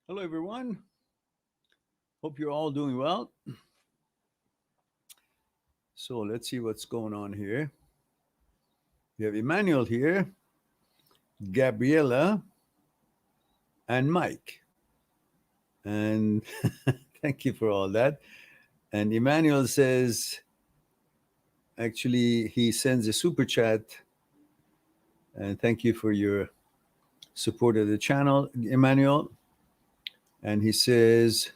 Hello, everyone. Hope you're all doing well. So let's see what's going on here. We have Emmanuel here, Gabriella, and Mike. And thank you for all that. And Emmanuel says, actually, he sends a super chat. And thank you for your support of the channel, Emmanuel. And he says,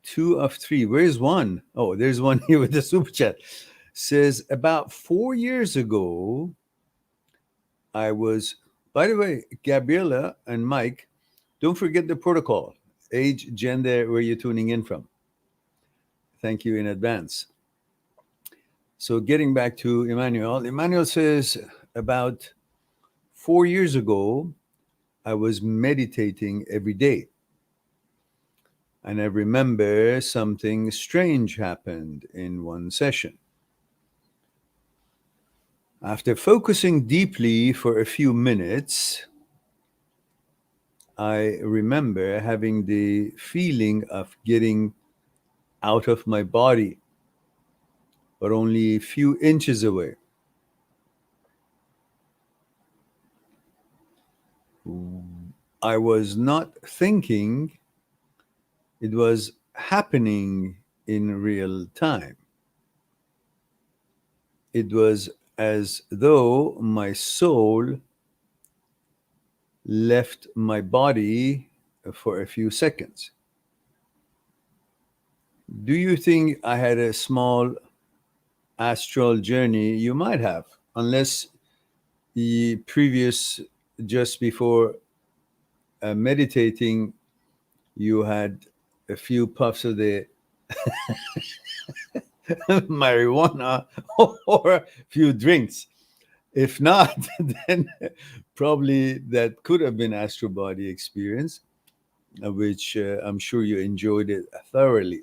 two of three. Where's one? Oh, there's one here with the super chat. Says, about 4 years ago, I was, by the way, Gabriella and Mike, don't forget the protocol, age, gender, where you're tuning in from. Thank you in advance. So getting back to Emmanuel says, about 4 years ago, I was meditating every day. And I remember something strange happened in one session. After focusing deeply for a few minutes, I remember having the feeling of getting out of my body, but only a few inches away. I was not thinking, it was happening in real time. It was as though my soul left my body for a few seconds. Do you think I had a small astral journey? You might have, unless the previous, just before meditating, you had a few puffs of the marijuana or a few drinks. If not, then probably that could have been astral body experience, which I'm sure you enjoyed it thoroughly.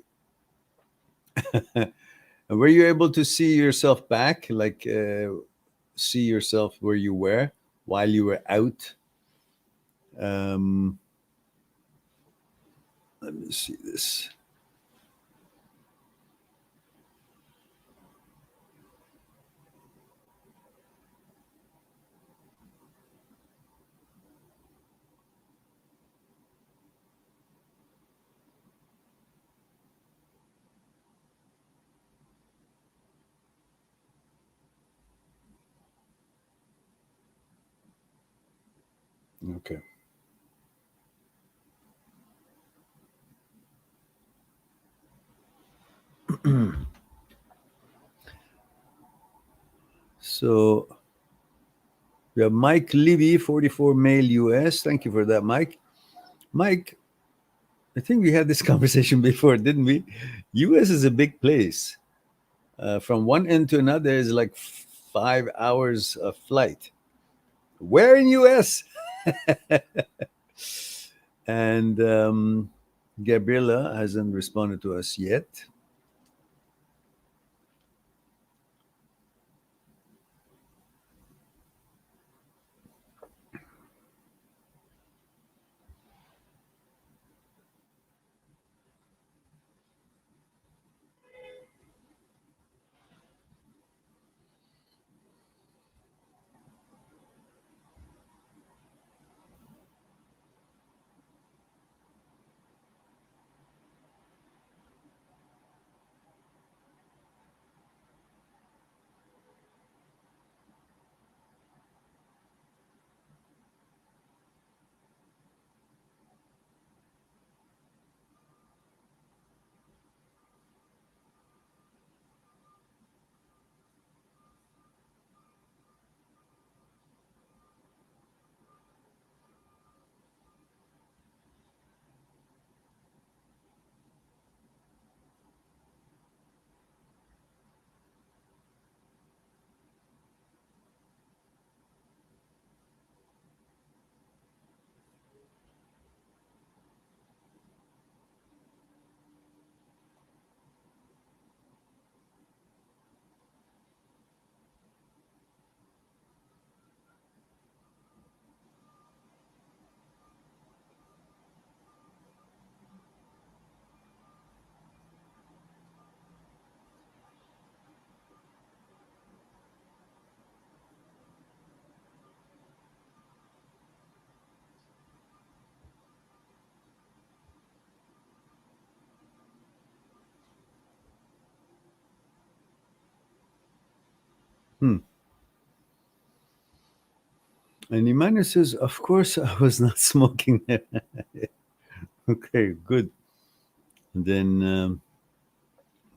Were you able to see yourself back, like see yourself where you were while you were out? Um, let me see this. Okay. So we have Mike Levy, 44 male US. Thank you for that, Mike. Mike, I think we had this conversation before, didn't we? US is a big place. From one end to another is like 5 hours of flight. Where in US? And Gabriella hasn't responded to us yet. Hmm. And Emmanuel says, of course, I was not smoking. Okay, good. And then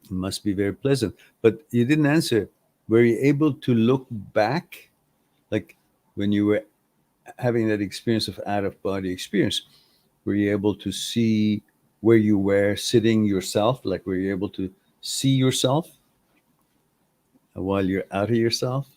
it must be very pleasant. But you didn't answer. Were you able to look back, like when you were having that experience of out of body experience? Were you able to see where you were sitting yourself? Like, were you able to see yourself while you're out of yourself?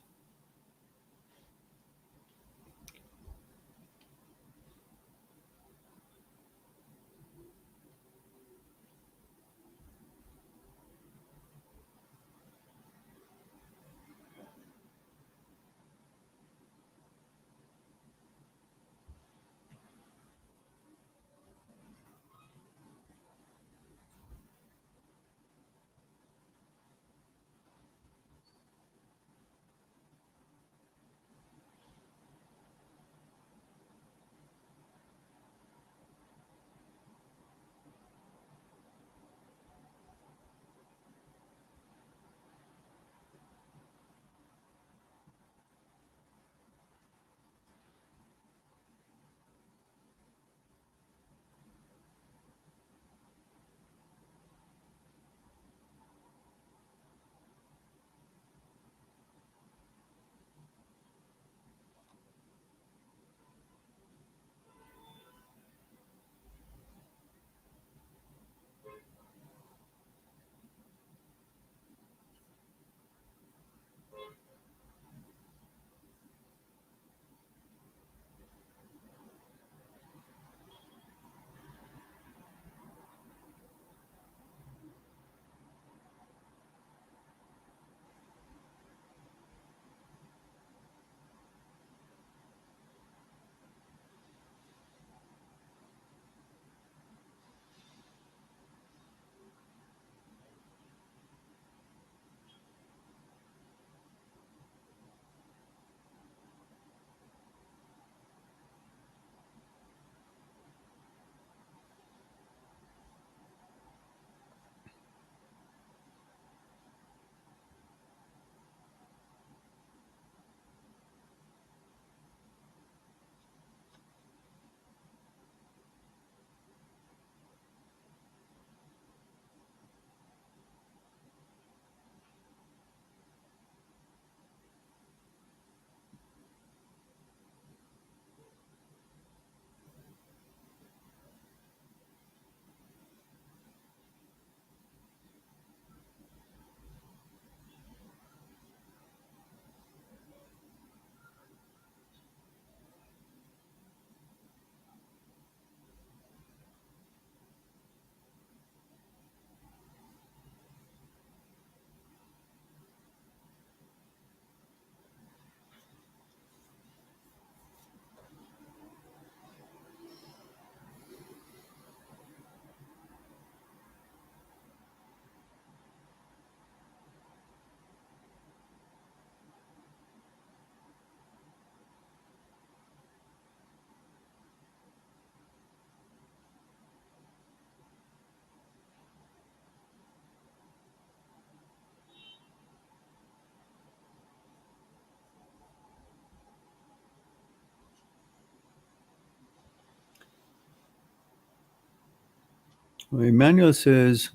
Well, Emmanuel says,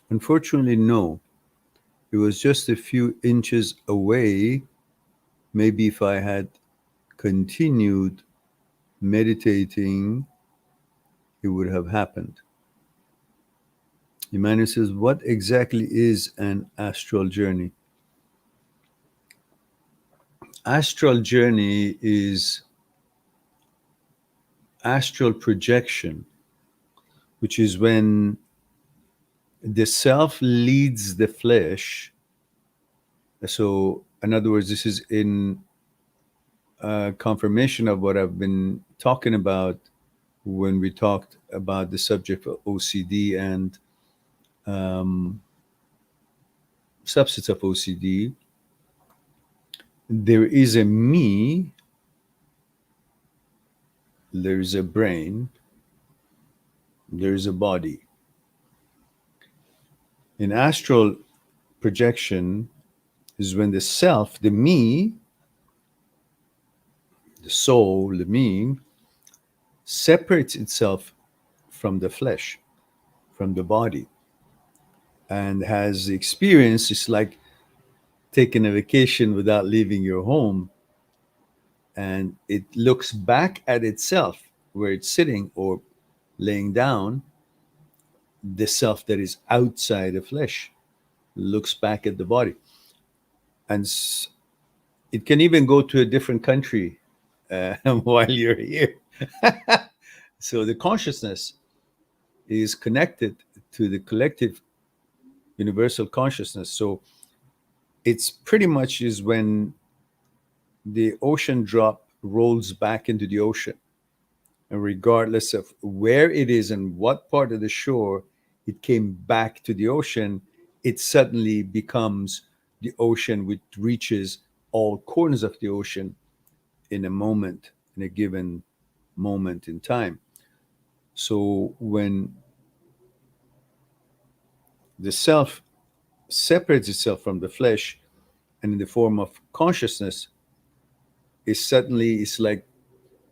unfortunately, no. It was just a few inches away. Maybe if I had continued meditating, it would have happened. Emmanuel says, what exactly is an astral journey? Astral journey is astral projection, which is when the self leads the flesh. So, in other words, this is in confirmation of what I've been talking about when we talked about the subject of OCD and um, subsets of OCD. There is a me, there is a brain, there is a body. In astral projection, is when the self, the me, the soul, the me, separates itself from the flesh, from the body, and has experience. It's like taking a vacation without leaving your home, and it looks back at itself where it's sitting or laying down. The self that is outside the flesh looks back at the body, and it can even go to a different country while you're here. So the consciousness is connected to the collective universal consciousness. So it's pretty much is when the ocean drop rolls back into the ocean, and regardless of where it is and what part of the shore it came back to the ocean, it suddenly becomes the ocean, which reaches all corners of the ocean in a moment, in a given moment in time. So when the self separates itself from the flesh and in the form of consciousness, is suddenly is like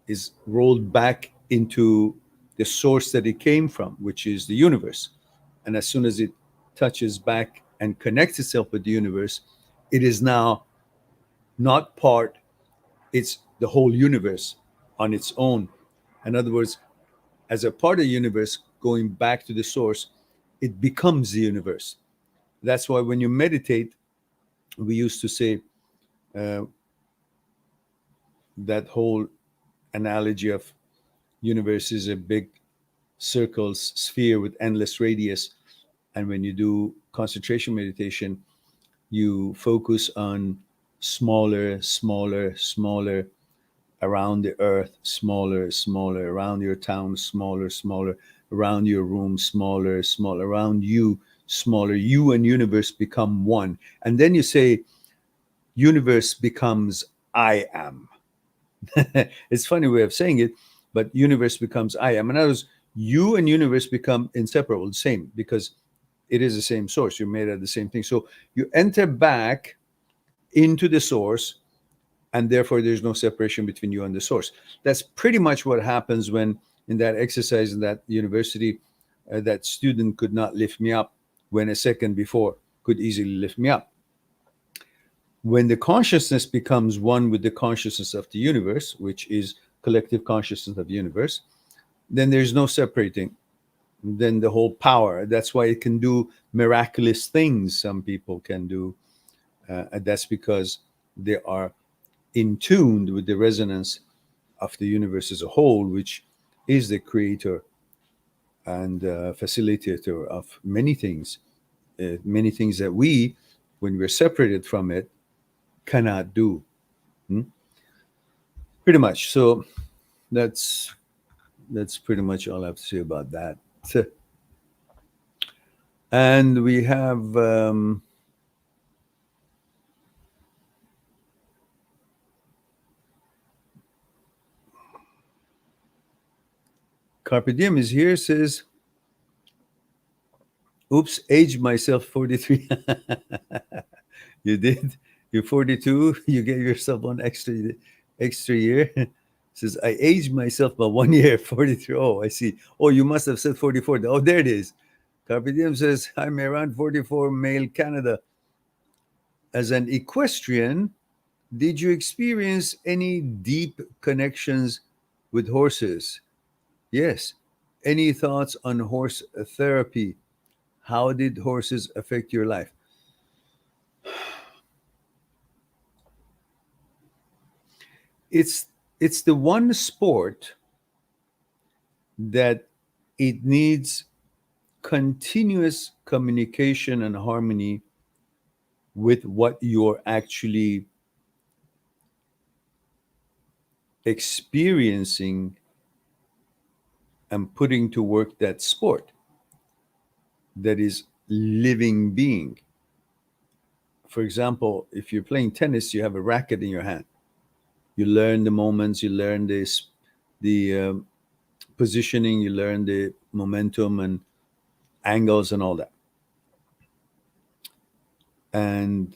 is rolled back into the source that it came from, which is the universe. And as soon as it touches back and connects itself with the universe, it is now not part, it's the whole universe on its own. In other words, as a part of the universe going back to the source, it becomes the universe. That's why when you meditate, we used to say uh, that whole analogy of universe is a big circle sphere with endless radius. And when you do concentration meditation, you focus on smaller, smaller, smaller around the earth, smaller, smaller around your town, smaller, smaller around your room, smaller, smaller around you, smaller. You and universe become one. And then you say, universe becomes I am. It's a funny way of saying it, but universe becomes I am. In other words, you and universe become inseparable, the same, because it is the same source. You're made of the same thing. So you enter back into the source, and therefore there's no separation between you and the source. That's pretty much what happens when, in that exercise in that university, that student could not lift me up when a second before could easily lift me up. When the consciousness becomes one with the consciousness of the universe, which is collective consciousness of the universe, then there's no separating. Then the whole power. That's why it can do miraculous things. Some people can do. That's because they are in tune with the resonance of the universe as a whole, which is the creator and facilitator of many things that we, when we're separated from it, cannot do. Pretty much. So that's pretty much all I have to say about that. And we have Carpe Diem is here, says, oops, aged myself 43. You did? You're 42, you gave yourself one extra year. Says, I aged myself by 1 year, 43. Oh, I see. Oh, you must have said 44. Oh, there it is. Carpe Diem says, I'm around 44, male, Canada. As an equestrian, did you experience any deep connections with horses? Yes. Any thoughts on horse therapy? How did horses affect your life? It's the one sport that it needs continuous communication and harmony with what you're actually experiencing and putting to work that sport, that is living being. For example, if you're playing tennis, you have a racket in your hand. You learn the moments, you learn the positioning, you learn the momentum and angles and all that. And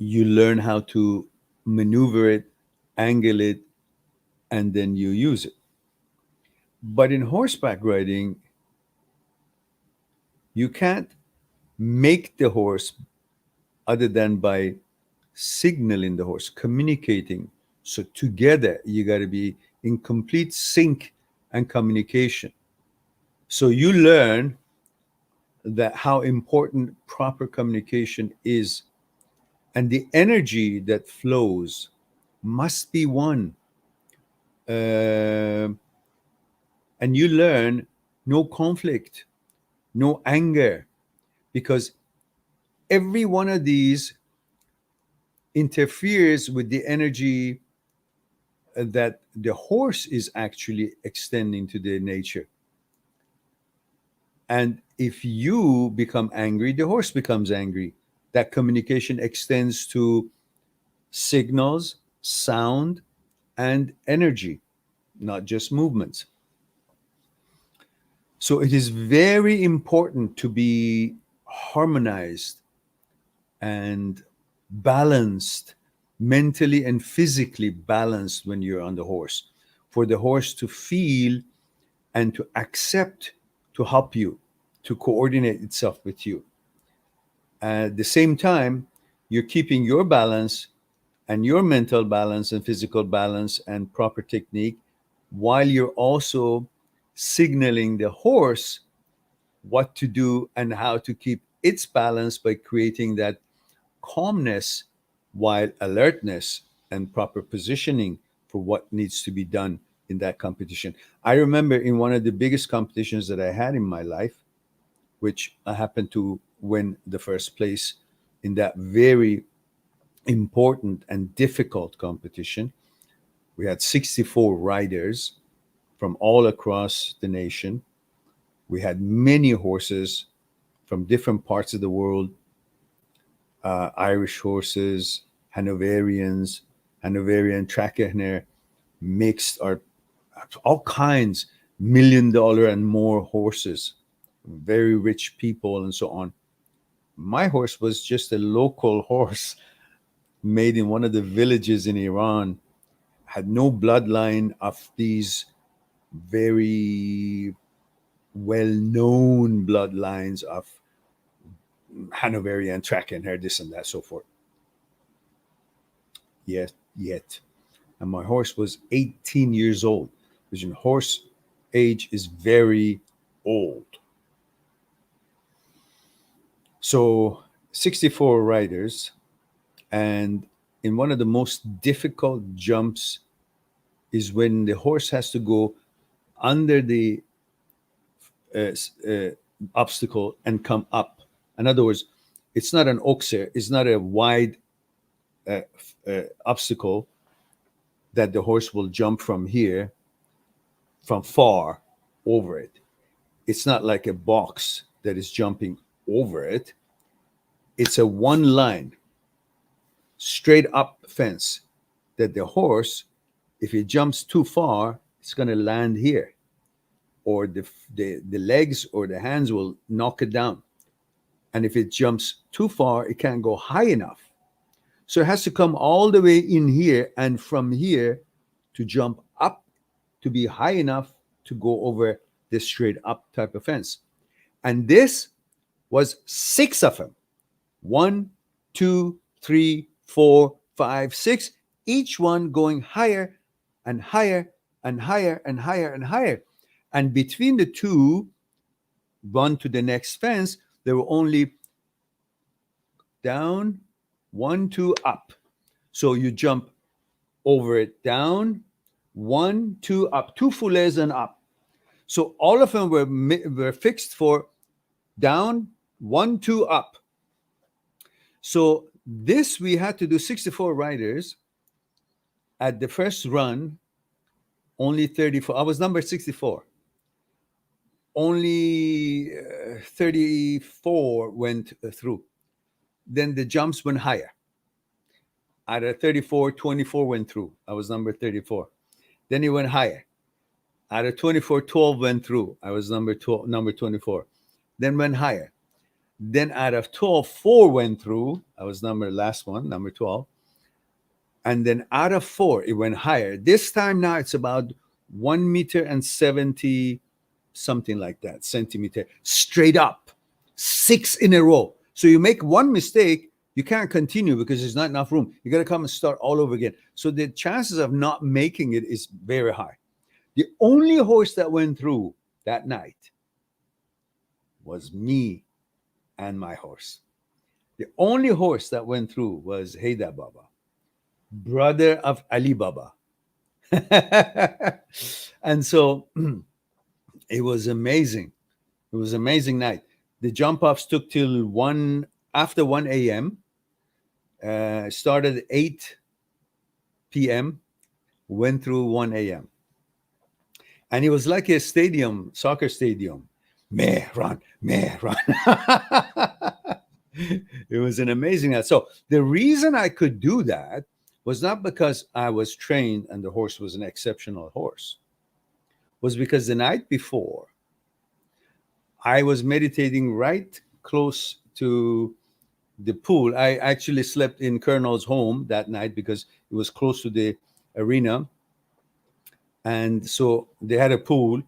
you learn how to maneuver it, angle it, and then you use it. But in horseback riding, you can't make the horse other than by signaling the horse, communicating. So together, you got to be in complete sync and communication. So you learn that how important proper communication is, and the energy that flows must be one. Uh, and you learn no conflict, no anger, because every one of these interferes with the energy that the horse is actually extending to the nature. And if you become angry, the horse becomes angry. That communication extends to signals, sound, and energy, not just movements. So it is very important to be harmonized and balanced, mentally and physically balanced when you're on the horse, for the horse to feel and to accept, to help you, to coordinate itself with you. At the same time, you're keeping your balance and your mental balance and physical balance and proper technique, while you're also signaling the horse what to do and how to keep its balance by creating that calmness while alertness and proper positioning for what needs to be done in that competition. I remember in one of the biggest competitions that I had in my life, which I happened to win the first place in that very important and difficult competition. We had 64 riders from all across the nation. We had many horses from different parts of the world, Irish horses, Hanoverians, Hanoverian Trackerner, mixed, or all kinds, $1 million and more horses, very rich people, and so on. My horse was just a local horse made in one of the villages in Iran, had no bloodline of these very well-known bloodlines of Hanoverian Trackerner, this and that, so forth. Yet. And my horse was 18 years old, which in horse age is very old. So 64 riders, and in one of the most difficult jumps is when the horse has to go under the obstacle and come up. In other words, it's not an oxer, it's not a wide obstacle that the horse will jump from here, from far over it. It's not like a box that is jumping over it. It's a one line, straight up fence that the horse, if it jumps too far, it's going to land here, or the legs or the hands will knock it down. And if it jumps too far, it can't go high enough. So it has to come all the way in here, and from here to jump up to be high enough to go over this straight up type of fence. And this was 6 of them. 1, 2, 3, 4, 5, 6, each one going higher and higher and higher and higher and higher. And between the two, one to the next fence, there were only down, 1, 2, up. So you jump over it, down, 1, 2, up, 2 foulées and up. So all of them were fixed for down, 1, 2, up. So this we had to do 64 riders. At the first run, only 34. I was number 64. Only 34 went through. Then the jumps went higher. Out of 34, 24 went through. I was number 34. Then it went higher. Out of 24, 12 went through. I was number 24. Then went higher. Then out of 12, 4 went through. I was last one, number 12. And then out of 4, it went higher. This time now it's about 1 meter and 70, something like that, centimeter, straight up, 6 in a row. So you make one mistake, you can't continue because there's not enough room. You got to come and start all over again. So the chances of not making it is very high. The only horse that went through that night was me and my horse. The only horse that went through was Haydar Baba, brother of Ali Baba. And so it was amazing. It was an amazing night. The jump offs took till after 1 a.m. Started at 8 p.m., went through 1 a.m. And it was like a stadium, soccer stadium. Mehran. It was an amazing night. So the reason I could do that was not because I was trained and the horse was an exceptional horse. Was because the night before, I was meditating right close to the pool. I actually slept in Colonel's home that night because it was close to the arena. And so they had a pool.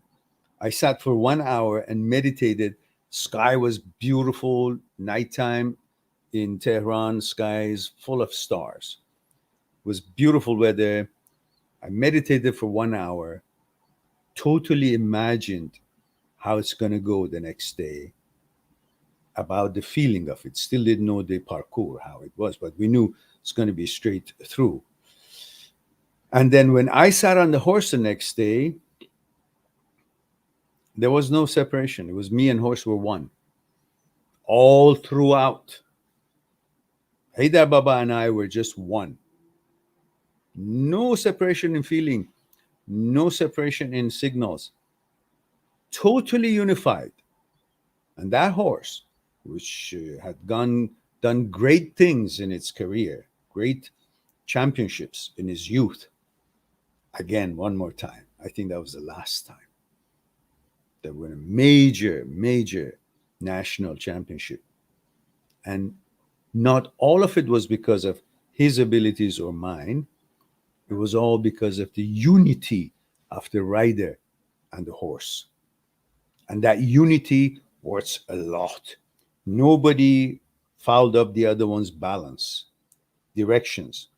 I sat for 1 hour and meditated. Sky was beautiful, nighttime in Tehran, skies full of stars. It was beautiful weather. I meditated for 1 hour, totally imagined how it's going to go the next day, about the feeling of it. Still didn't know the parkour, how it was, but we knew it's going to be straight through. And then when I sat on the horse the next day, there was no separation. It was me and horse were one. All throughout. Haydar Baba and I were just one. No separation in feeling, no separation in signals. Totally unified. And that horse, which had done great things in its career, great championships in his youth, again, one more time. I think that was the last time. There were a major national championship. And not all of it was because of his abilities or mine. It was all because of the unity of the rider and the horse. And that unity works a lot. Nobody fouled up the other one's balance, directions.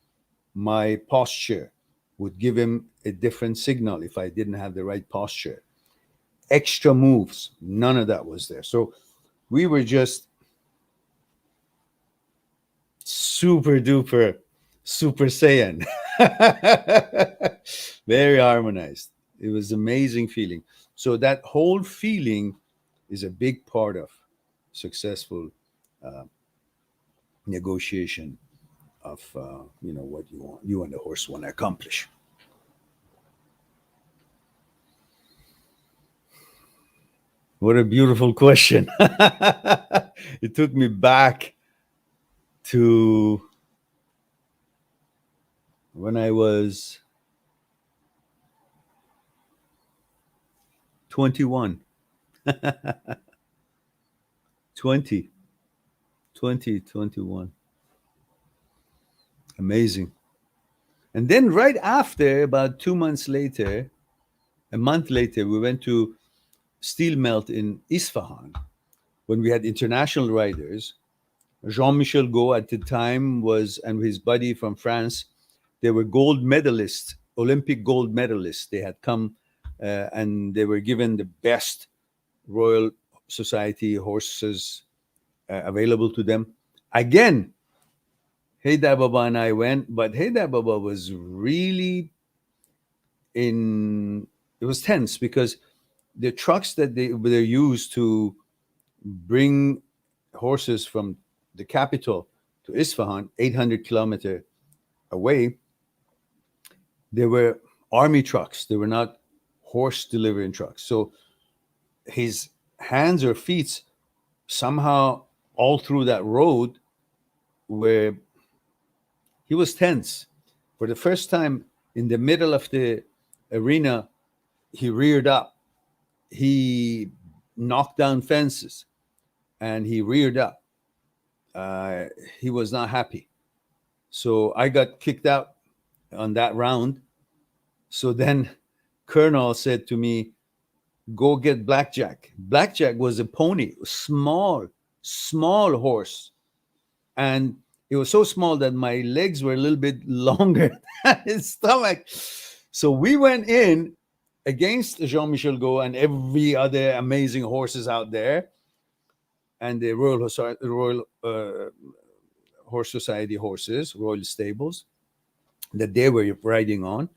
My posture would give him a different signal if I didn't have the right posture. Extra moves, none of that was there. So we were just super duper, super Saiyan. Very harmonized. It was an amazing feeling. So that whole feeling is a big part of successful negotiation of what you and the horse want to accomplish. What a beautiful question. It took me back to when I was 21. 21. Amazing. And then right after, about 2 months later, a month later, we went to steel melt in Isfahan when we had international riders. Jean-Michel Gault at the time and his buddy from France, they were gold medalists, Olympic gold medalists. They had come and they were given the best Royal Society horses available to them. Again, Haydar Baba and I went, but Haydar Baba was really it was tense because the trucks that they used to bring horses from the capital to Isfahan, 800 kilometers away, they were army trucks. They were not horse delivering trucks. So his hands or feet somehow all through that road where he was tense. For the first time in the middle of the arena, he reared up. He knocked down fences. and he reared up. He was not happy. So I got kicked out on that round. So then Colonel said to me, go get Blackjack. Blackjack was a pony, small horse. And it was so small that my legs were a little bit longer than his stomach. So we went in against Jean-Michel Gault and every other amazing horses out there, and the Royal Horse Society horses, Royal Stables, that they were riding on.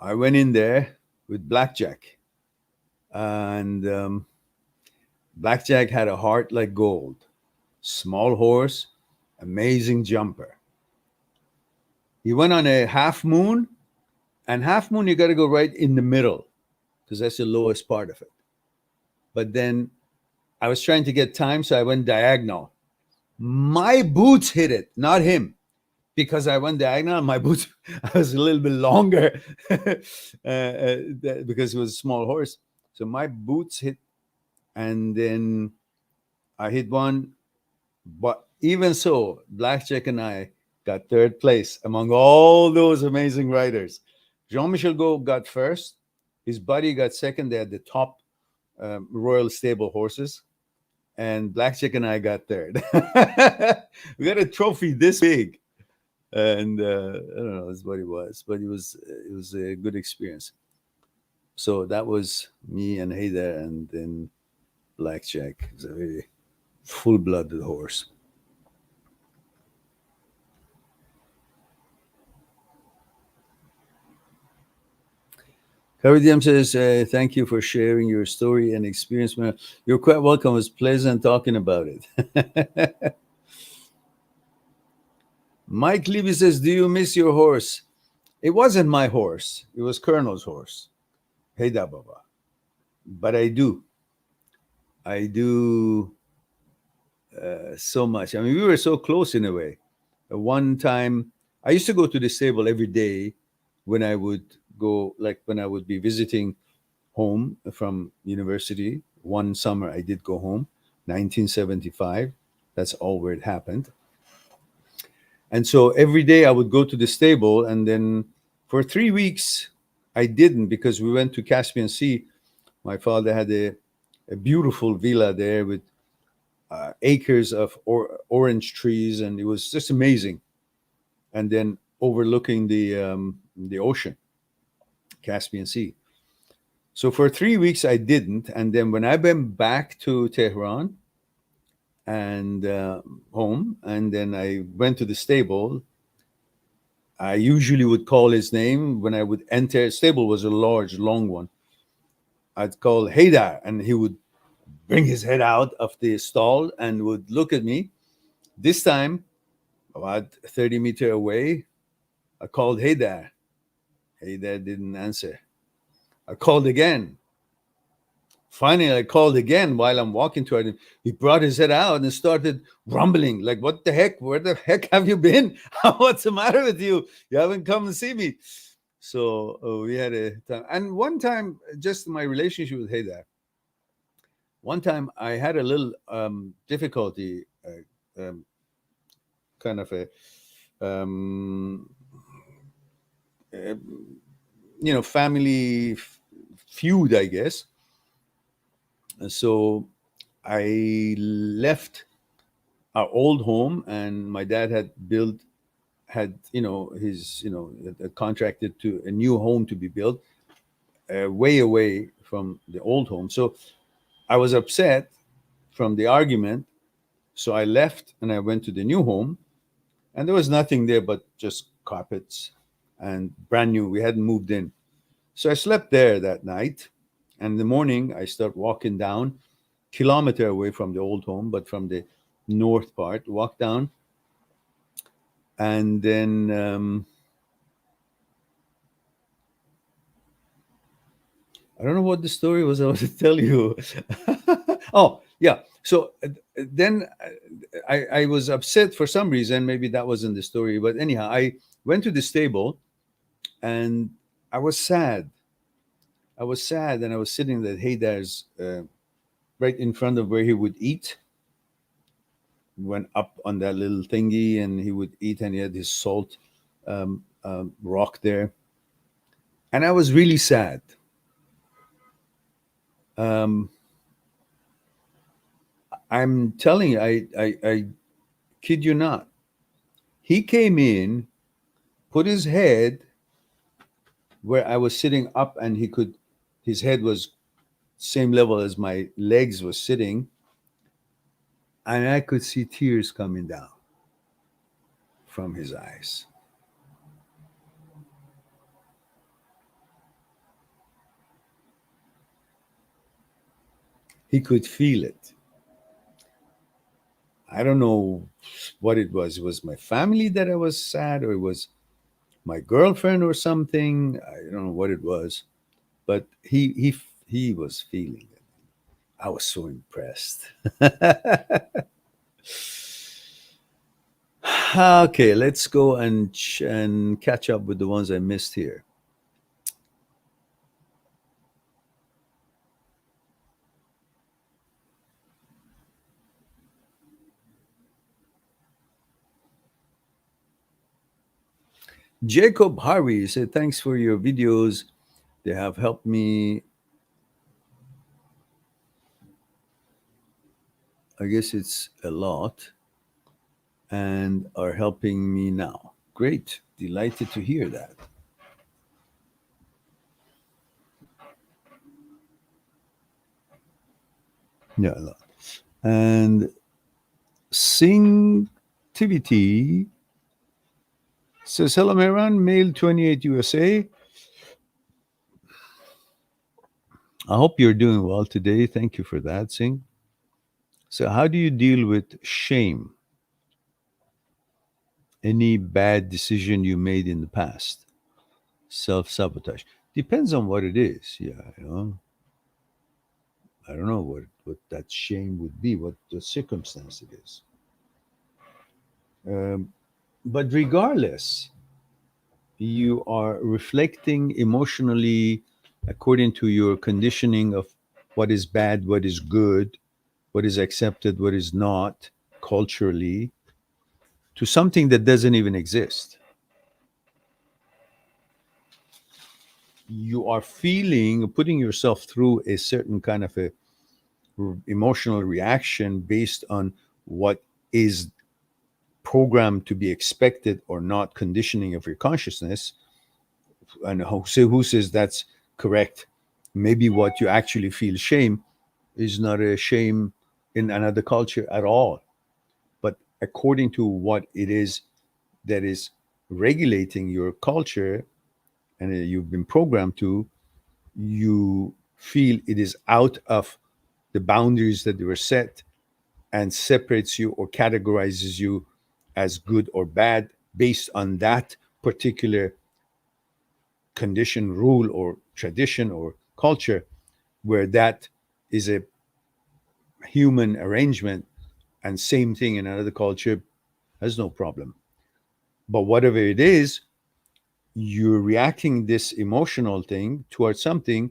I went in there with Blackjack, and Blackjack had a heart like gold. Small horse, amazing jumper. He went on a half moon, and half moon you got to go right in the middle because that's the lowest part of it. But then I was trying to get time, so I went diagonal. My boots hit it, not him, because I went diagonal. My boots, I was a little bit longer because it was a small horse. So my boots hit, and then I hit one. But even so, Blackjack and I got third place among all those amazing riders. Jean-Michel Gault got first. His buddy got second. They had the top Royal Stable horses. And Blackjack and I got third. We got a trophy this big. And I don't know, that's what it was. But it was a good experience. So that was me and Haydar, and then Blackjack. It's a very full-blooded horse. Karidiam says, thank you for sharing your story and experience. You're quite welcome. It was pleasant talking about it. Mike Levy says, do you miss your horse? It wasn't my horse. It was Colonel's horse, Haydar Baba. But I do so much. I mean, we were so close in a way. One time, I used to go to the stable every day when I would go, like when I would be visiting home from university. One summer I did go home, 1975. That's all where it happened. And so every day I would go to the stable, and then for 3 weeks I didn't, because we went to Caspian Sea. My father had a beautiful villa there with acres of orange trees, and it was just amazing. And then overlooking the ocean, Caspian Sea. So for 3 weeks I didn't, and then when I went back to Tehran and home, and then I went to the stable, I usually would call his name when I would enter. Stable was a large, long one. I'd call Haydar, and he would bring his head out of the stall and would look at me. This time, about 30 meters away, I called Haydar. Haydar didn't answer. I called again. Finally, I called again while I'm walking toward him. He brought his head out and started rumbling, like, what the heck? Where the heck have you been? What's the matter with you? You haven't come to see me. So we had a time. And one time, just my relationship with Haydar, one time I had a little difficulty, kind of a, family feud, I guess. So I left our old home, and my dad had contracted to a new home to be built way away from the old home. So I was upset from the argument. So I left and I went to the new home, and there was nothing there but just carpets and brand new. We hadn't moved in. So I slept there that night. And in the morning, I start walking down, kilometer away from the old home, but from the north part, walk down. And then I don't know what the story was I was to tell you. Oh, yeah. So then I was upset for some reason. Maybe that wasn't the story. But anyhow, I went to the stable, and I was sad. And I was sitting at Haydar's right in front of where he would eat. Went up on that little thingy, and he would eat, and he had his salt rock there, and I was really sad. Um, I'm telling you, I kid you not. He came in, put his head where I was sitting up, and his head was same level as my legs was sitting, and I could see tears coming down from his eyes. He could feel it. I don't know what it was. It was my family that I was sad, or it was my girlfriend or something. I don't know what it was, but he was feeling it. I was so impressed. Okay, let's go and catch up with the ones I missed here. Jacob Harvey said, "Thanks for your videos. They have helped me. I guess it's a lot, and are helping me now." Great. Delighted to hear that. Yeah, a lot. And Singtivity says, "Hello, Mehran, male 28 USA. I hope you're doing well today. Thank you for that, Sing. So, how do you deal with shame? Any bad decision you made in the past? Self sabotage. Depends on what it is. Yeah, I don't know what that shame would be, what the circumstance it is. Um, but regardless, you are reflecting emotionally according to your conditioning of what is bad, what is good, what is accepted, what is not culturally, to something that doesn't even exist. You are feeling, putting yourself through a certain kind of a emotional reaction based on what is programmed to be expected or not, conditioning of your consciousness. And who says that's correct? Maybe what you actually feel shame is not a shame in another culture at all, but according to what it is that is regulating your culture, and you've been programmed to, you feel it is out of the boundaries that were set, and separates you or categorizes you as good or bad based on that particular condition, rule, or tradition or culture, where that is a human arrangement, and same thing in another culture has no problem. But whatever it is, you're reacting this emotional thing towards something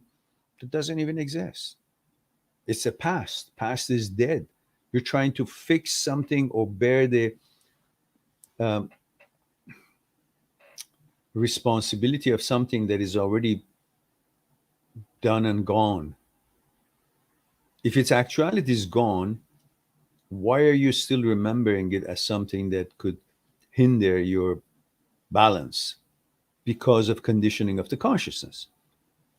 that doesn't even exist. It's a past. Past is dead. You're trying to fix something or bear the um, responsibility of something that is already done and gone. If its actuality is gone, why are you still remembering it as something that could hinder your balance? Because of conditioning of the consciousness.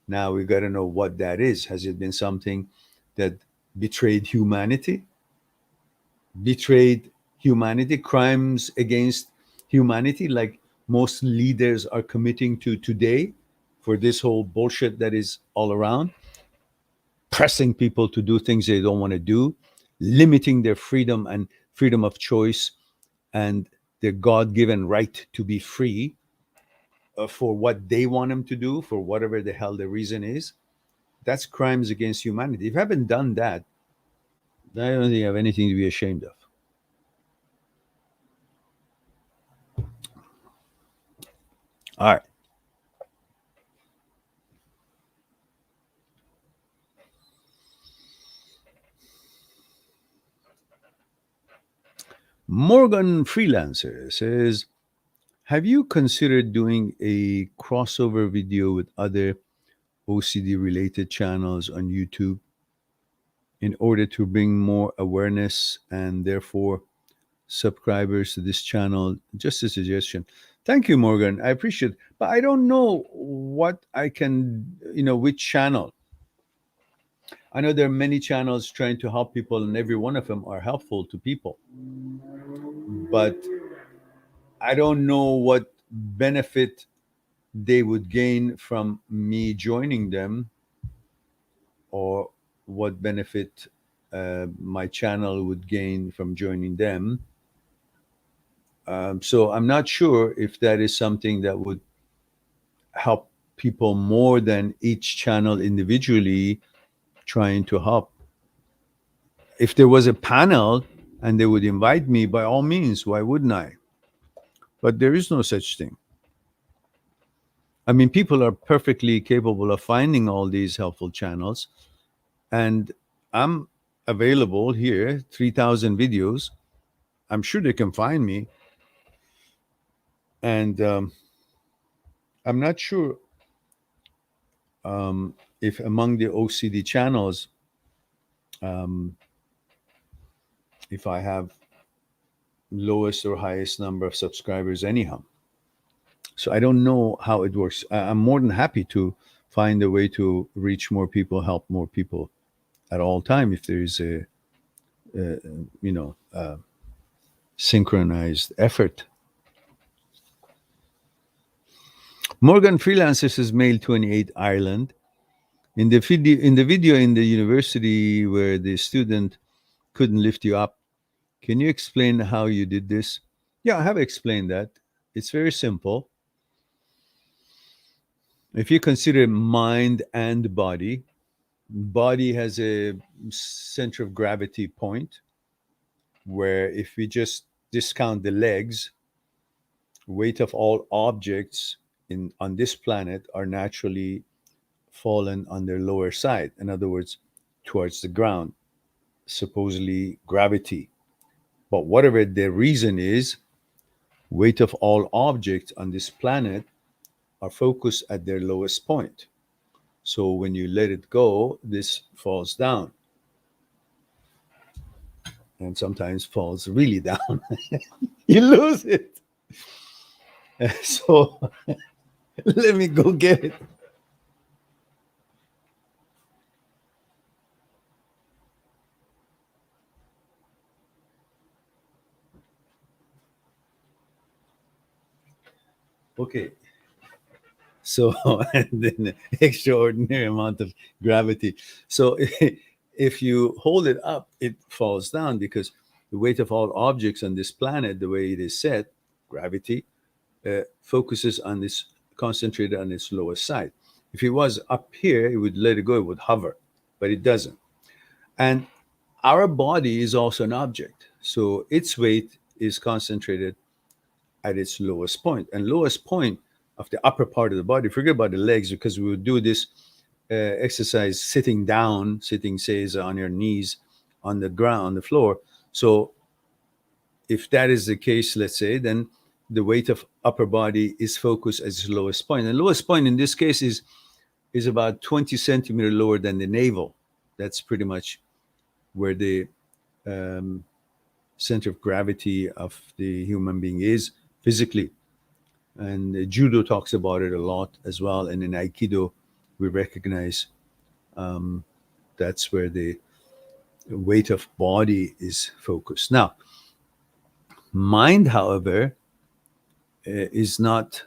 Now we got to know what that is. Has it been something that betrayed humanity? Betrayed humanity, crimes against humanity, like most leaders are committing to today, for this whole bullshit that is all around, pressing people to do things they don't want to do, limiting their freedom and freedom of choice and their God given right to be free for what they want them to do, for whatever the hell the reason is. That's crimes against humanity. If you haven't done that, I don't think you have anything to be ashamed of. All right. Morgan Freelancer says, have you considered doing a crossover video with other OCD related channels on YouTube in order to bring more awareness and therefore subscribers to this channel? Just a suggestion. Thank you, Morgan. I appreciate it. But I don't know what I can, which channel. I know there are many channels trying to help people, and every one of them are helpful to people. But I don't know what benefit they would gain from me joining them, or what benefit my channel would gain from joining them. So I'm not sure if that is something that would help people more than each channel individually trying to help. If there was a panel and they would invite me, by all means, why wouldn't I? But there is no such thing. I mean, people are perfectly capable of finding all these helpful channels, and I'm available here, 3,000 videos. I'm sure they can find me. And I'm not sure if among the OCD channels, if I have lowest or highest number of subscribers anyhow. So I don't know how it works. I'm more than happy to find a way to reach more people, help more people at all time if there is a synchronized effort. Morgan Freelancer says, male 28, Ireland. In the video in the university where the student couldn't lift you up, can you explain how you did this? Yeah, I have explained that. It's very simple. If you consider mind and body has a center of gravity point where if we just discount the legs, weight of all objects on this planet are naturally fallen on their lower side. In other words, towards the ground, supposedly gravity. But whatever the reason is, weight of all objects on this planet are focused at their lowest point. So when you let it go, this falls down. And sometimes falls really down. You lose it. So let me go get it. Okay. So, and then extraordinary amount of gravity. So if you hold it up, it falls down because the weight of all objects on this planet, the way it is set, gravity, focuses on this, concentrated on its lowest side. If it was up here, it would let it go, it would hover, but it doesn't. And our body is also an object. So its weight is concentrated at its lowest point. And lowest point of the upper part of the body, forget about the legs, because we would do this exercise sitting down, says on your knees on the ground, on the floor. So if that is the case, let's say, then the weight of upper body is focused at its lowest point. And the lowest point in this case is about 20 centimeters lower than the navel. That's pretty much where the center of gravity of the human being is physically. And judo talks about it a lot as well. And in Aikido, we recognize that's where the weight of body is focused. Now, mind, however, is not,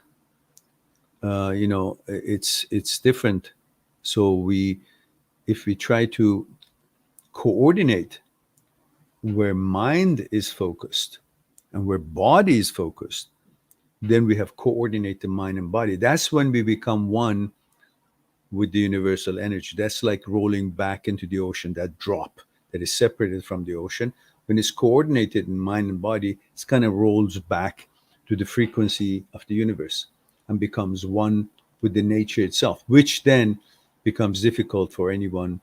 it's different. So if we try to coordinate where mind is focused and where body is focused, then we have coordinate the mind and body. That's when we become one with the universal energy. That's like rolling back into the ocean, that drop that is separated from the ocean. When it's coordinated in mind and body, it kind of rolls back to the frequency of the universe and becomes one with the nature itself, which then becomes difficult for anyone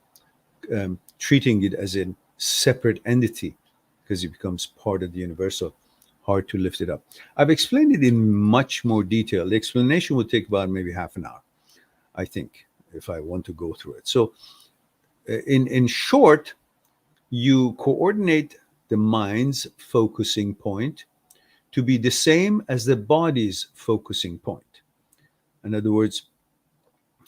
treating it as a separate entity, because it becomes part of the universal. Hard to lift it up. I've explained it in much more detail. The explanation would take about maybe half an hour, I think, if I want to go through it. So in short, you coordinate the mind's focusing point to be the same as the body's focusing point. In other words,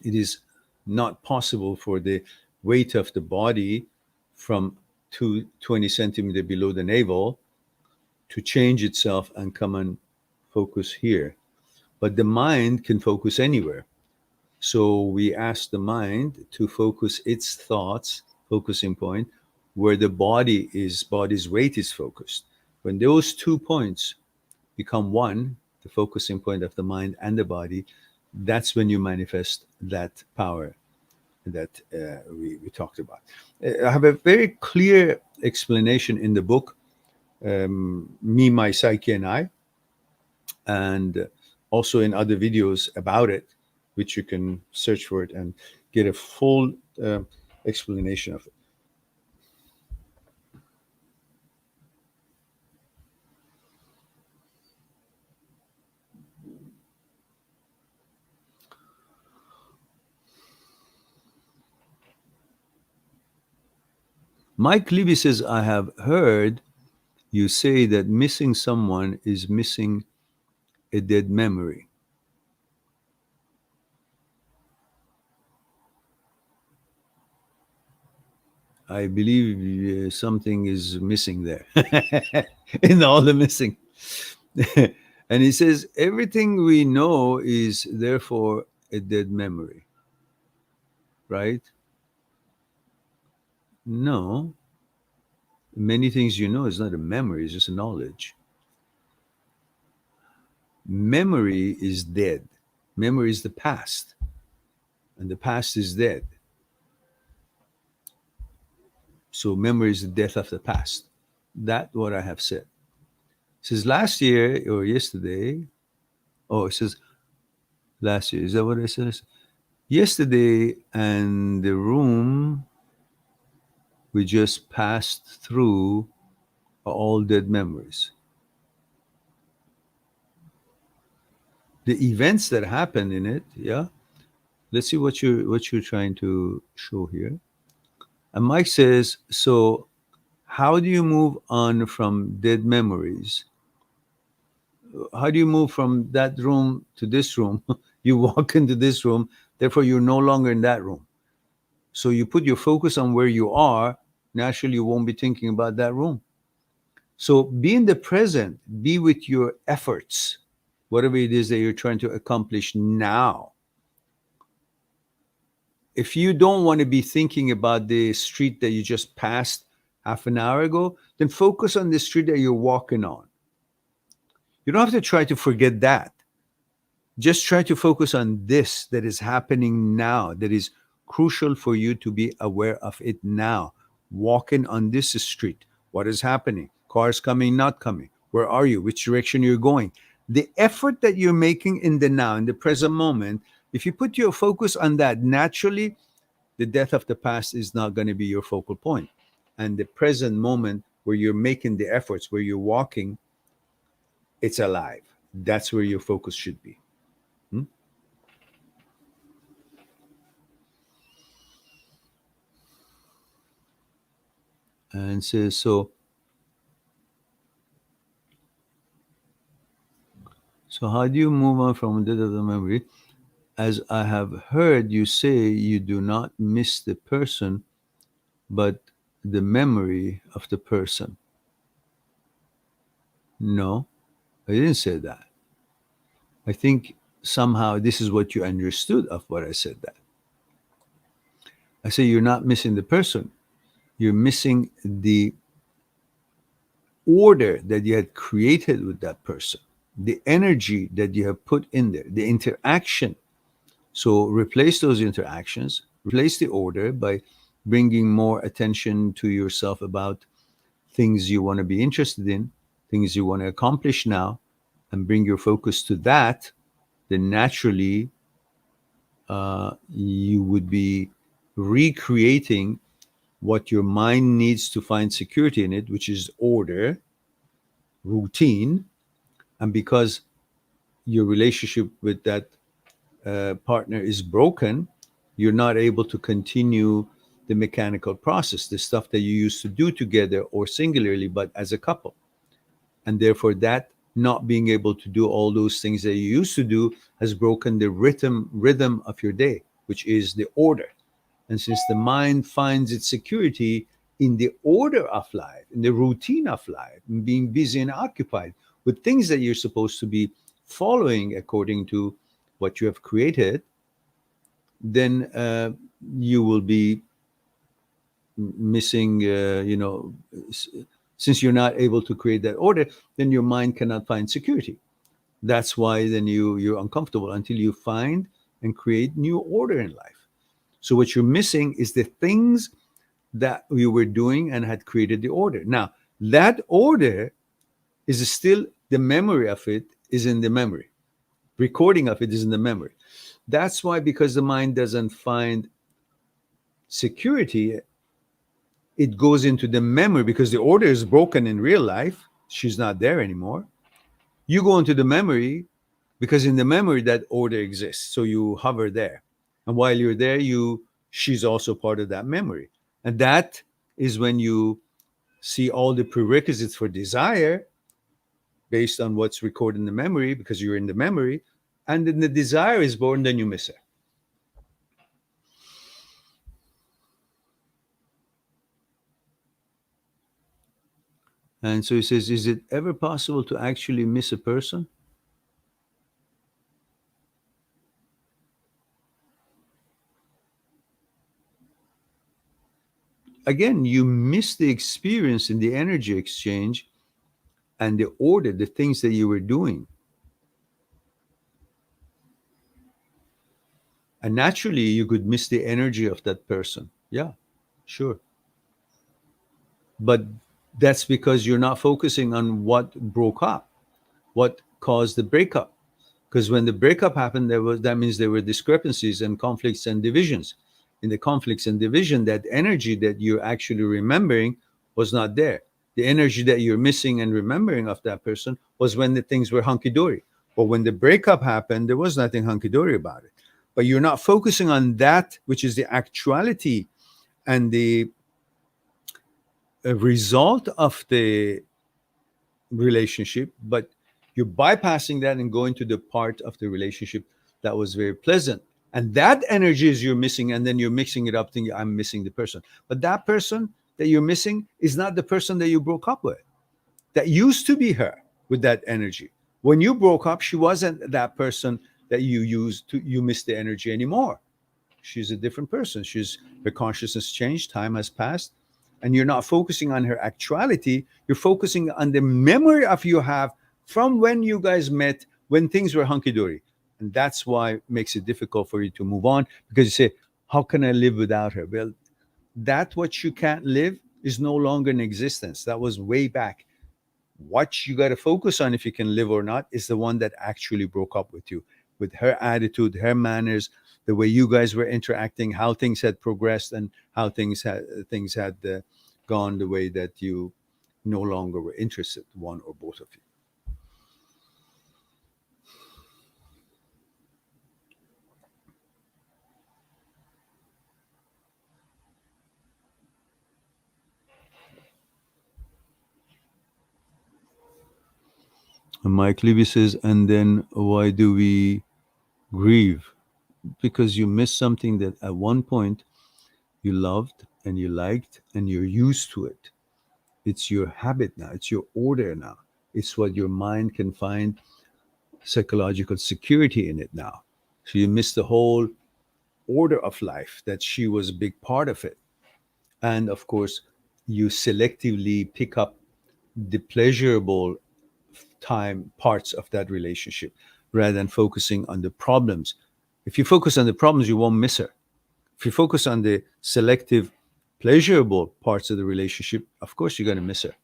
it is not possible for the weight of the body from 20 centimeters below the navel to change itself and come and focus here. But the mind can focus anywhere. So we ask the mind to focus its thoughts, focusing point, where the body's weight is focused. When those 2 points become one, the focusing point of the mind and the body, that's when you manifest that power that we talked about. I have a very clear explanation in the book, Me, My Psyche, and I, and also in other videos about it, which you can search for it and get a full explanation of it. Mike Levy says, I have heard you say that missing someone is missing a dead memory. I believe something is missing there in all the missing. And he says, everything we know is therefore a dead memory, right? No. Many things you know is not a memory, it's just a knowledge. Memory is dead. Memory is the past, and the past is dead. So memory is the death of the past. That's what I have said. It says last year or yesterday. Oh, it says last year. Is that what I said? Yesterday, and the room we just passed through are all dead memories. The events that happen in it, yeah. Let's see what you're trying to show here. And Mike says, so how do you move on from dead memories? How do you move from that room to this room? You walk into this room, therefore you're no longer in that room. So you put your focus on where you are, naturally you won't be thinking about that room. So be in the present, be with your efforts, whatever it is that you're trying to accomplish now. If you don't want to be thinking about the street that you just passed half an hour ago, then focus on the street that you're walking on. You don't have to try to forget that. Just try to focus on this that is happening now, that is crucial for you to be aware of it now. Walking on this street, what is happening? Cars coming, not coming. Where are you? Which direction you're going? The effort that you're making in the now, in the present moment, if you put your focus on that, naturally, the death of the past is not going to be your focal point. And the present moment where you're making the efforts, where you're walking, it's alive. That's where your focus should be. And says, so how do you move on from death of the memory? As I have heard you say, you do not miss the person, but the memory of the person. No, I didn't say that. I think somehow this is what you understood of what I said that. I say you're not missing the person. You're missing the order that you had created with that person, the energy that you have put in there, the interaction. So replace those interactions, replace the order by bringing more attention to yourself about things you want to be interested in, things you want to accomplish now, and bring your focus to that. Then naturally, you would be recreating what your mind needs to find security in it, which is order, routine. And because your relationship with that partner is broken, you're not able to continue the mechanical process, the stuff that you used to do together or singularly, but as a couple. And therefore, that not being able to do all those things that you used to do has broken the rhythm of your day, which is the order. And since the mind finds its security in the order of life, in the routine of life, in being busy and occupied with things that you're supposed to be following according to what you have created, then you will be missing, since you're not able to create that order, then your mind cannot find security. That's why then you're uncomfortable until you find and create new order in life. So what you're missing is the things that you were doing and had created the order. Now, that order is still the memory of it is in the memory. Recording of it is in the memory. That's why, because the mind doesn't find security, it goes into the memory because the order is broken in real life. She's not there anymore. You go into the memory because in the memory that order exists. So you hover there. And while you're there, she's also part of that memory. And that is when you see all the prerequisites for desire based on what's recorded in the memory because you're in the memory. And then the desire is born, then you miss her. And so he says, is it ever possible to actually miss a person? Again, you miss the experience in the energy exchange and the order, the things that you were doing. And naturally, you could miss the energy of that person. Yeah, sure. But that's because you're not focusing on what broke up, what caused the breakup. Because when the breakup happened, that means there were discrepancies and conflicts and divisions. In the conflicts and division, that energy that you're actually remembering was not there. The energy that you're missing and remembering of that person was when the things were hunky dory. But when the breakup happened, there was nothing hunky dory about it. But you're not focusing on that, which is the actuality and the result of the relationship, but you're bypassing that and going to the part of the relationship that was very pleasant. And that energy is you're missing, and then you're mixing it up, thinking, I'm missing the person. But that person that you're missing is not the person that you broke up with. That used to be her with that energy. When you broke up, she wasn't that person that you missed the energy anymore. She's a different person. Her consciousness changed, time has passed, and you're not focusing on her actuality. You're focusing on the memory of you have from when you guys met, when things were hunky dory. And that's why it makes it difficult for you to move on, because you say, how can I live without her? Well, that what you can't live is no longer in existence. That was way back. What you got to focus on, if you can live or not, is the one that actually broke up with you, with her attitude, her manners, the way you guys were interacting, how things had progressed, and how things had gone the way that you no longer were interested, one or both of you. And Mike Levy says, and then why do we grieve? Because you missed something that at one point you loved and you liked and you're used to it. It's your habit now. It's your order now. It's what your mind can find psychological security in it now. So you miss the whole order of life that she was a big part of it. And of course, you selectively pick up the pleasurable time parts of that relationship rather than focusing on the problems. If you focus on the problems, you won't miss her. If you focus on the selective, pleasurable parts of the relationship, of course, you're going to miss her.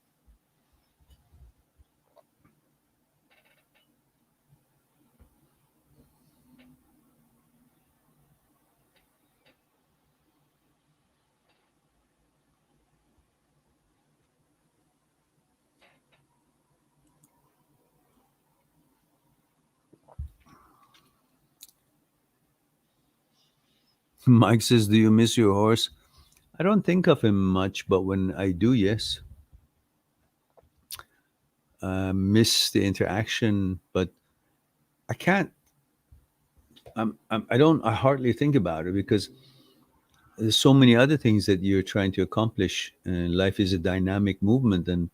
Mike says, do you miss your horse? I don't think of him much, but when I do, yes. Miss the interaction, but I can't. I hardly think about it because there's so many other things that you're trying to accomplish. And life is a dynamic movement, and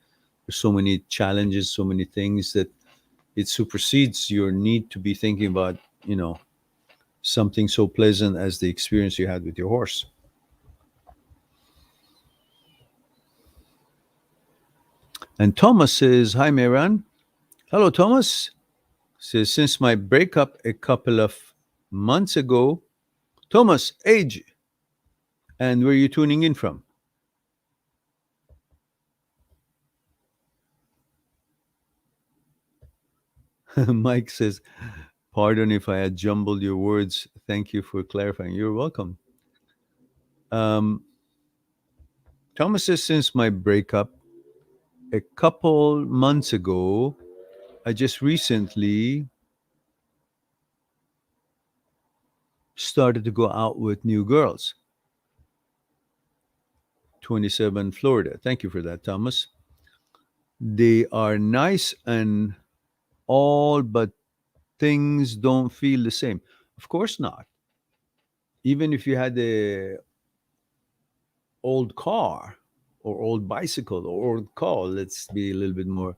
there's so many challenges, so many things that it supersedes your need to be thinking about, something so pleasant as the experience you had with your horse. And Thomas says, hi, Mehran. Hello, Thomas. Says, since my breakup a couple of months ago, Thomas, age, and where are you tuning in from? Mike says, pardon if I had jumbled your words. Thank you for clarifying. You're welcome. Thomas says, since my breakup a couple months ago, I just recently started to go out with new girls. 27 Florida. Thank you for that, Thomas. They are nice and all, but things don't feel the same. Of course not. Even if you had a old car or old bicycle or old car, let's be a little bit more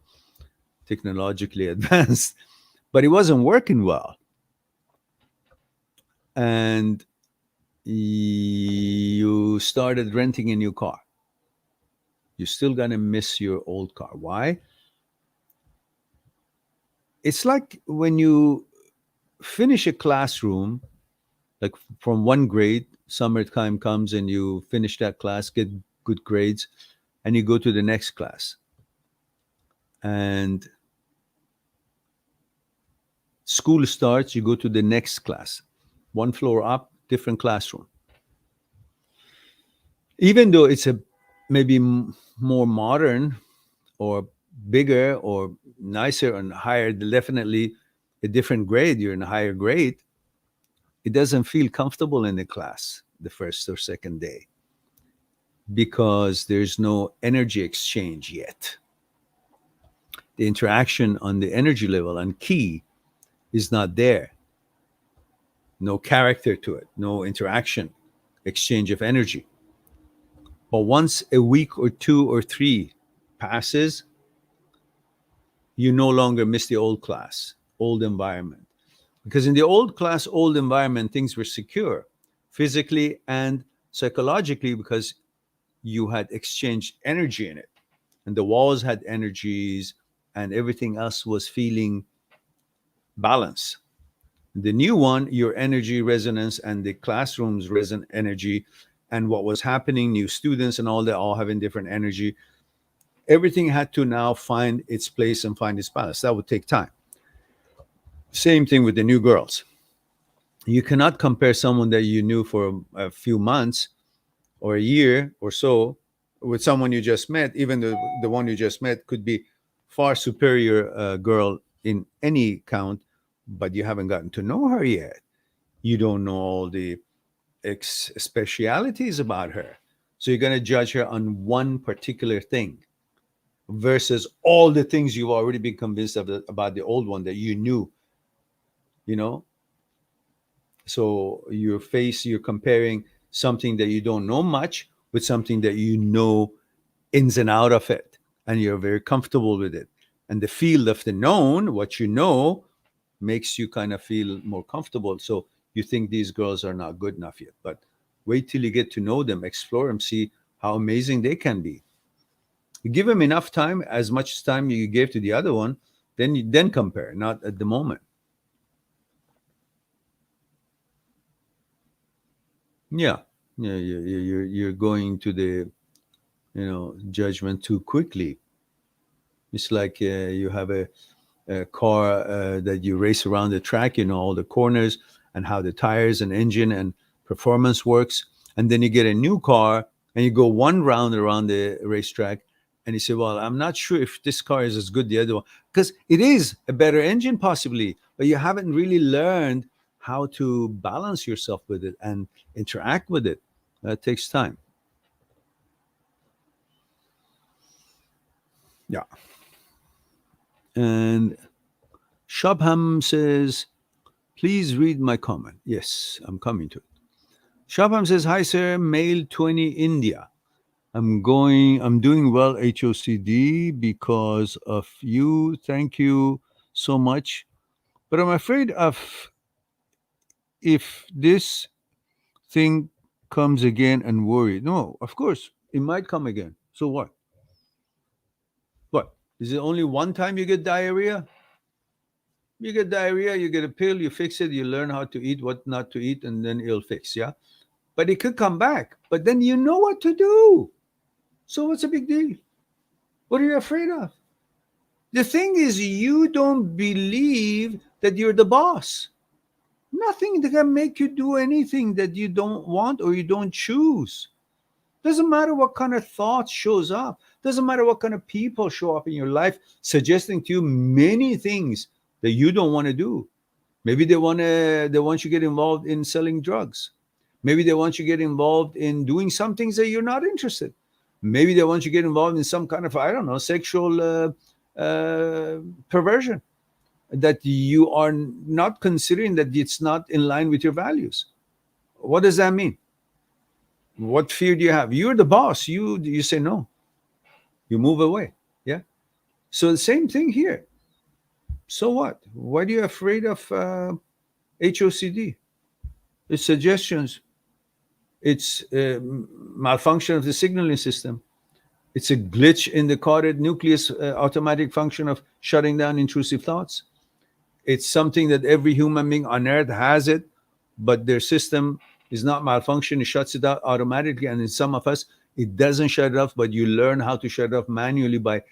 technologically advanced, but it wasn't working well. And you started renting a new car. You're still going to miss your old car. Why? It's like when you finish a classroom, like from one grade, summertime comes and you finish that class, get good grades, and you go to the next class. And school starts, you go to the next class. One floor up, different classroom. Even though it's a maybe more modern or bigger or nicer and higher, definitely a different grade, you're in a higher grade, it doesn't feel comfortable in the class the first or second day because there's no energy exchange yet. The interaction on the energy level and key is not there. No character to it, no interaction, exchange of energy. But once a week or two or three passes, you no longer miss the old class, old environment. Because in the old class, old environment, things were secure physically and psychologically because you had exchanged energy in it. And the walls had energies and everything else was feeling balance. The new one, your energy resonance and the classroom's energy and what was happening, new students and all that, all having different energy. Everything had to now find its place and find its balance. That would take time. Same thing with the new girls. You cannot compare someone that you knew for a few months or a year or so with someone you just met. Even the one you just met could be far superior girl in any count, but you haven't gotten to know her yet. You don't know all the specialities about her. So you're going to judge her on one particular thing versus all the things you've already been convinced of about the old one that you knew, So you're comparing something that you don't know much with something that you know ins and out of it, and you're very comfortable with it. And the field of the known, what you know, makes you kind of feel more comfortable. So you think these girls are not good enough yet. But wait till you get to know them, explore them, see how amazing they can be. You give them enough time, as much time you gave to the other one, then compare, not at the moment. Yeah, you're going to the judgment too quickly. It's like you have a car that you race around the track, all the corners and how the tires and engine and performance works, and then you get a new car and you go one round around the racetrack and you say, well, I'm not sure if this car is as good as the other one, because it is a better engine possibly, but you haven't really learned how to balance yourself with it and interact with it. That takes time. Yeah. And Shabham says, please read my comment. Yes, I'm coming to it. Shabham says, hi, sir, male 20, India. I'm doing well, HOCD, because of you. Thank you so much. But I'm afraid of if this thing comes again and worry. No, of course, it might come again. So what? What? Is it only one time you get diarrhea? You get diarrhea, you get a pill, you fix it, you learn how to eat, what not to eat, and then it'll fix, yeah? But it could come back. But then you know what to do. So what's the big deal? What are you afraid of? The thing is, you don't believe that you're the boss. Nothing that can make you do anything that you don't want or you don't choose. Doesn't matter what kind of thought shows up. Doesn't matter what kind of people show up in your life suggesting to you many things that you don't want to do. Maybe they want you to get involved in selling drugs. Maybe they want you to get involved in doing some things that you're not interested. Maybe they want you to get involved in some kind of, I don't know, sexual perversion that you are not considering, that it's not in line with your values. What does that mean? What fear do you have? You're the boss. You say no. You move away. Yeah. So the same thing here. So what? Why are you afraid of HOCD? It's suggestions. It's malfunction of the signaling system. It's a glitch in the caudate nucleus automatic function of shutting down intrusive thoughts. It's something that every human being on earth has it, but their system is not malfunction. It shuts it out automatically. And in some of us, it doesn't shut it off, but you learn how to shut it off manually by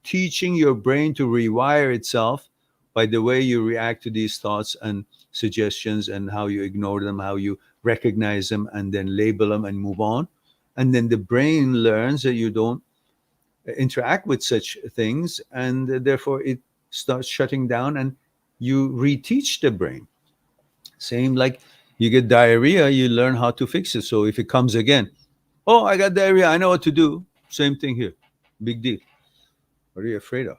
teaching your brain to rewire itself by the way you react to these thoughts and suggestions, and how you ignore them, how you recognize them and then label them and move on. And then the brain learns that you don't interact with such things, and therefore it starts shutting down, and you reteach the brain. Same like you get diarrhea, you learn how to fix it. So if it comes again, oh, I got diarrhea, I know what to do. Same thing here. Big deal. What are you afraid of?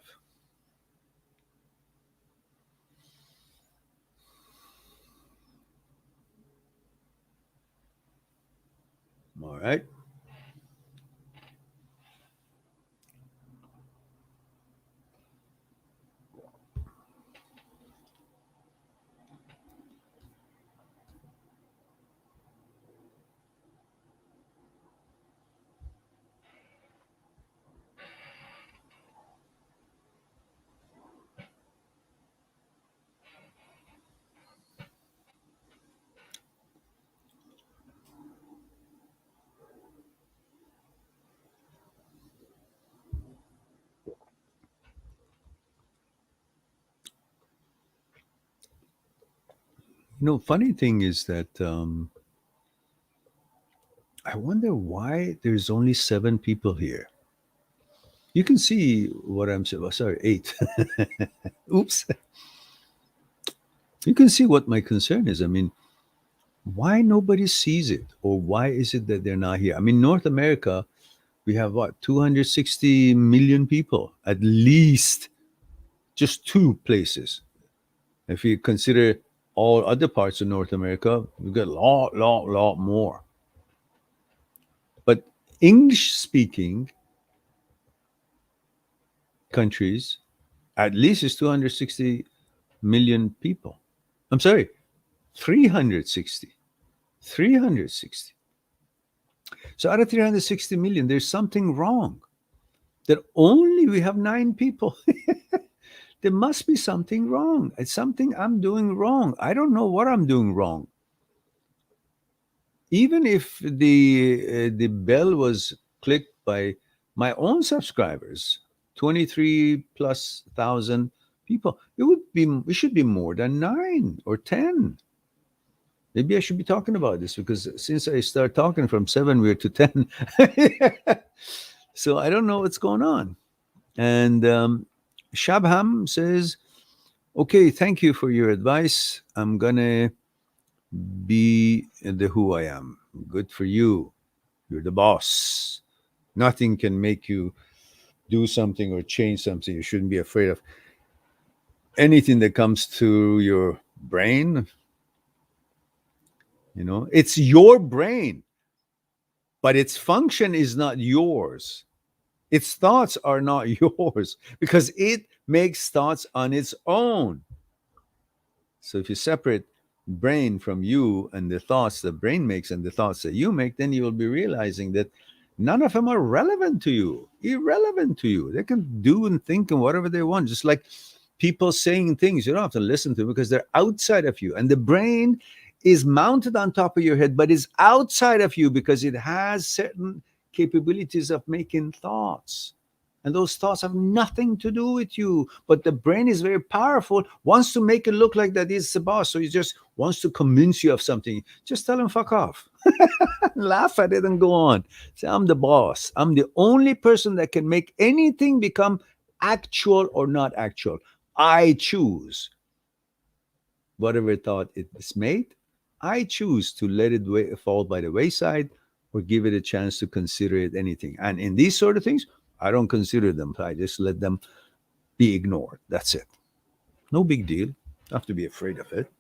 All right. Funny thing is that I wonder why there's only 7 people here. You can see what I'm saying. Oh, sorry, 8. Oops. You can see what my concern is. I mean, why nobody sees it, or why is it that they're not here? I mean, North America, we have what, 260 million people, at least, just 2 places. If you consider all other parts of North America, we've got a lot more. But English speaking countries, at least is 260 million people. I'm sorry, 360. 360. So out of 360 million, there's something wrong. That only we have 9 people. There must be something wrong. It's something I'm doing wrong. I don't know what I'm doing wrong. Even if the bell was clicked by my own subscribers, 23 plus thousand people, it should be more than 9 or 10. Maybe I should be talking about this, because since I start talking from 7, we're to 10. So I don't know what's going on. And Shabham says, okay, thank you for your advice. I'm going to be the who I am. Good for you. You're the boss. Nothing can make you do something or change something. You shouldn't be afraid of anything that comes through your brain. You know, it's your brain, but its function is not yours. Its thoughts are not yours because it makes thoughts on its own. So if you separate brain from you and the thoughts the brain makes and the thoughts that you make, then you will be realizing that none of them are relevant to you, irrelevant to you. They can do and think and whatever they want, just like people saying things. You don't have to listen to them because they're outside of you. And the brain is mounted on top of your head, but is outside of you because it has certain capabilities of making thoughts. And those thoughts have nothing to do with you. But the brain is very powerful, wants to make it look like that it's the boss. So he just wants to convince you of something. Just tell him, fuck off. Laugh at it and go on. Say, I'm the boss. I'm the only person that can make anything become actual or not actual. I choose whatever thought it is made. I choose to let it fall by the wayside or give it a chance to consider it anything. And in these sort of things, I don't consider them. I just let them be ignored. That's it. No big deal. Don't have to be afraid of it.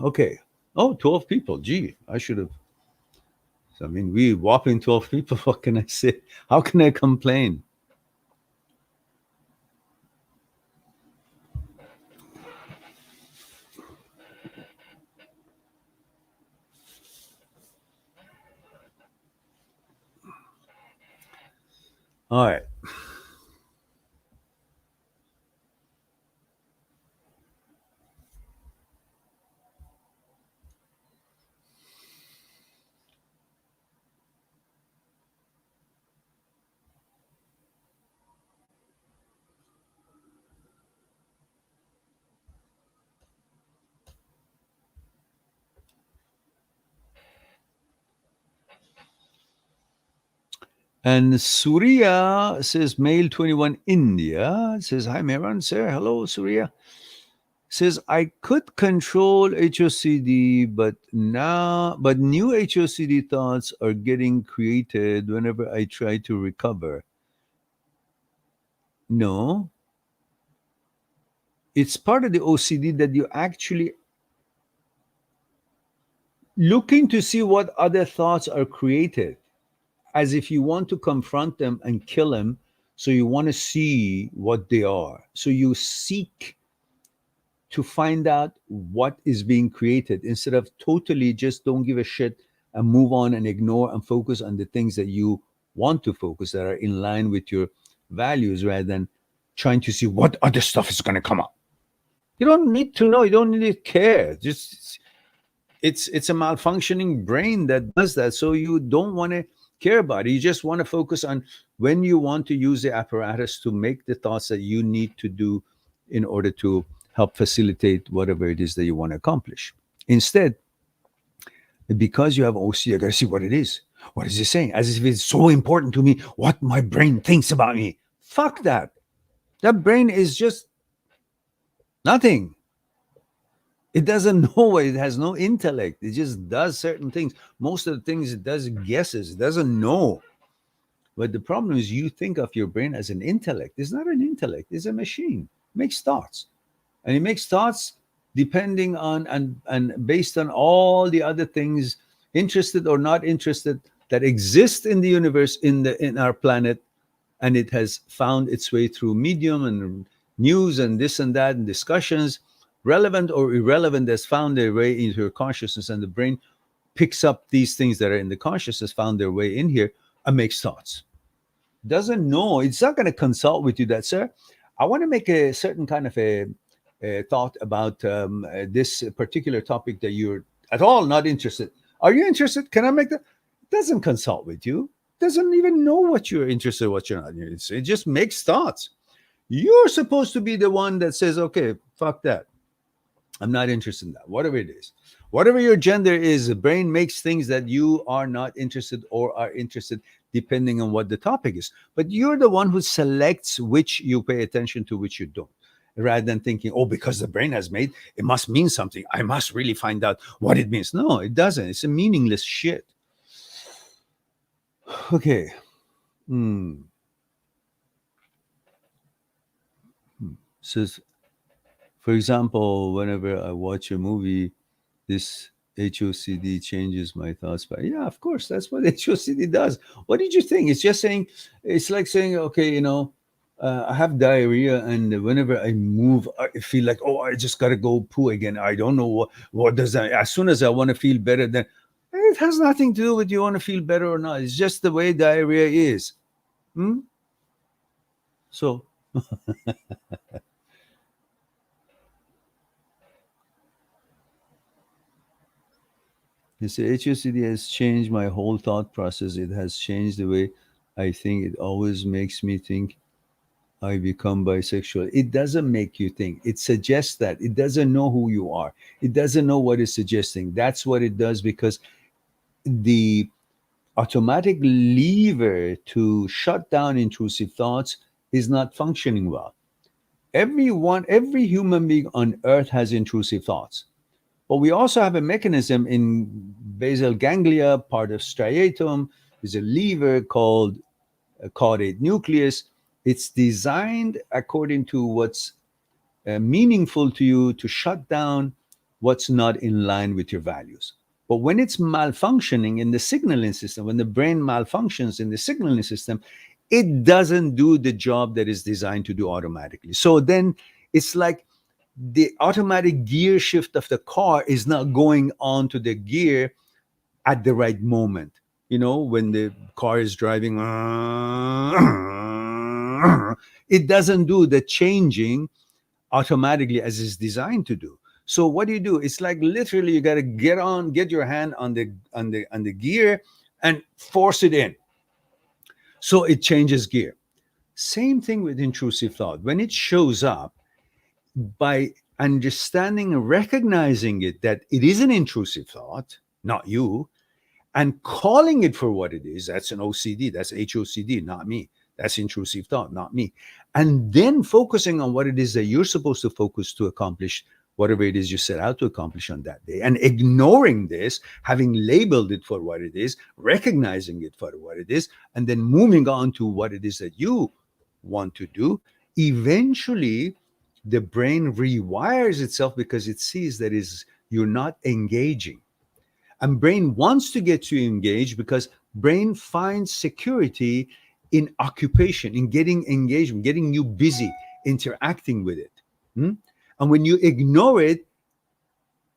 Okay. Oh, 12 people. Gee, I should have. I mean, we whopping 12 people. What can I say? How can I complain? All right. And Surya says, male 21 India says, hi, Meron, sir. Hello, Surya. Says, I could control HOCD, but new HOCD thoughts are getting created whenever I try to recover. No, it's part of the OCD that you actually looking to see what other thoughts are created, as if you want to confront them and kill them. So you want to see what they are. So you seek to find out what is being created instead of totally just don't give a shit and move on and ignore and focus on the things that you want to focus that are in line with your values rather than trying to see what other stuff is going to come up. You don't need to know. You don't need to care. Just it's a malfunctioning brain that does that. So you don't want to care about it. You just want to focus on when you want to use the apparatus to make the thoughts that you need to do in order to help facilitate whatever it is that you want to accomplish. Instead, because you have OC, I got to see what it is. What is it saying? As if it's so important to me what my brain thinks about me. Fuck that. That brain is just nothing. It doesn't know it. It has no intellect. It just does certain things. Most of the things it does guesses. It doesn't know. But the problem is you think of your brain as an intellect. It's not an intellect. It's a machine. It makes thoughts. And it makes thoughts depending on and based on all the other things, interested or not interested, that exist in the universe, in our planet. And it has found its way through medium and news and this and that and discussions. Relevant or irrelevant, has found their way into your consciousness, and the brain picks up these things that are in the consciousness, found their way in here, and makes thoughts. Doesn't know. It's not going to consult with you that, sir, I want to make a certain kind of a thought about this particular topic that you're at all not interested. Are you interested? Can I make that? It doesn't consult with you. Doesn't even know what you're interested in, what you're not interested in. It just makes thoughts. You're supposed to be the one that says, okay, fuck that. I'm not interested in that. Whatever it is, whatever your gender is, the brain makes things that you are not interested or are interested depending on what the topic is. But you're the one who selects which you pay attention to, which you don't. rather than thinking, oh, because the brain has made, it must mean something. I must really find out what it means. No, it doesn't. It's a meaningless shit. Okay. Says, for example, whenever I watch a movie, this HOCD changes my thoughts. But yeah, of course, that's what HOCD does. What did you think? It's just saying, it's like saying, okay, I have diarrhea, and whenever I move, I feel like, oh, I just gotta go poo again. I don't know what does that. As soon as I want to feel better, then it has nothing to do with you want to feel better or not. It's just the way diarrhea is. So you say HOCD has changed my whole thought process. It has changed the way I think. It always makes me think I become bisexual. It doesn't make you think. It suggests that. It doesn't know who you are. It doesn't know what it's suggesting. That's what it does, because the automatic lever to shut down intrusive thoughts is not functioning well. Every human being on earth has intrusive thoughts. But we also have a mechanism in basal ganglia, part of striatum. There's a lever called a caudate nucleus. It's designed according to what's meaningful to you to shut down what's not in line with your values. But when it's malfunctioning in the signaling system, when the brain malfunctions in the signaling system, it doesn't do the job that is designed to do automatically. So then it's like the automatic gear shift of the car is not going on to the gear at the right moment. When the car is driving, it doesn't do the changing automatically as it's designed to do. So what do? It's like literally you got to get your hand on the gear and force it in. So it changes gear. Same thing with intrusive thought. When it shows up, by understanding and recognizing it, that it is an intrusive thought, not you, and calling it for what it is, that's an OCD, that's HOCD, not me. That's intrusive thought, not me. And then focusing on what it is that you're supposed to focus to accomplish whatever it is you set out to accomplish on that day, and ignoring this, having labeled it for what it is, recognizing it for what it is, and then moving on to what it is that you want to do. Eventually, the brain rewires itself because it sees that you're not engaging. And brain wants to get you engaged because brain finds security in occupation, in getting engagement, getting you busy, interacting with it. And when you ignore it,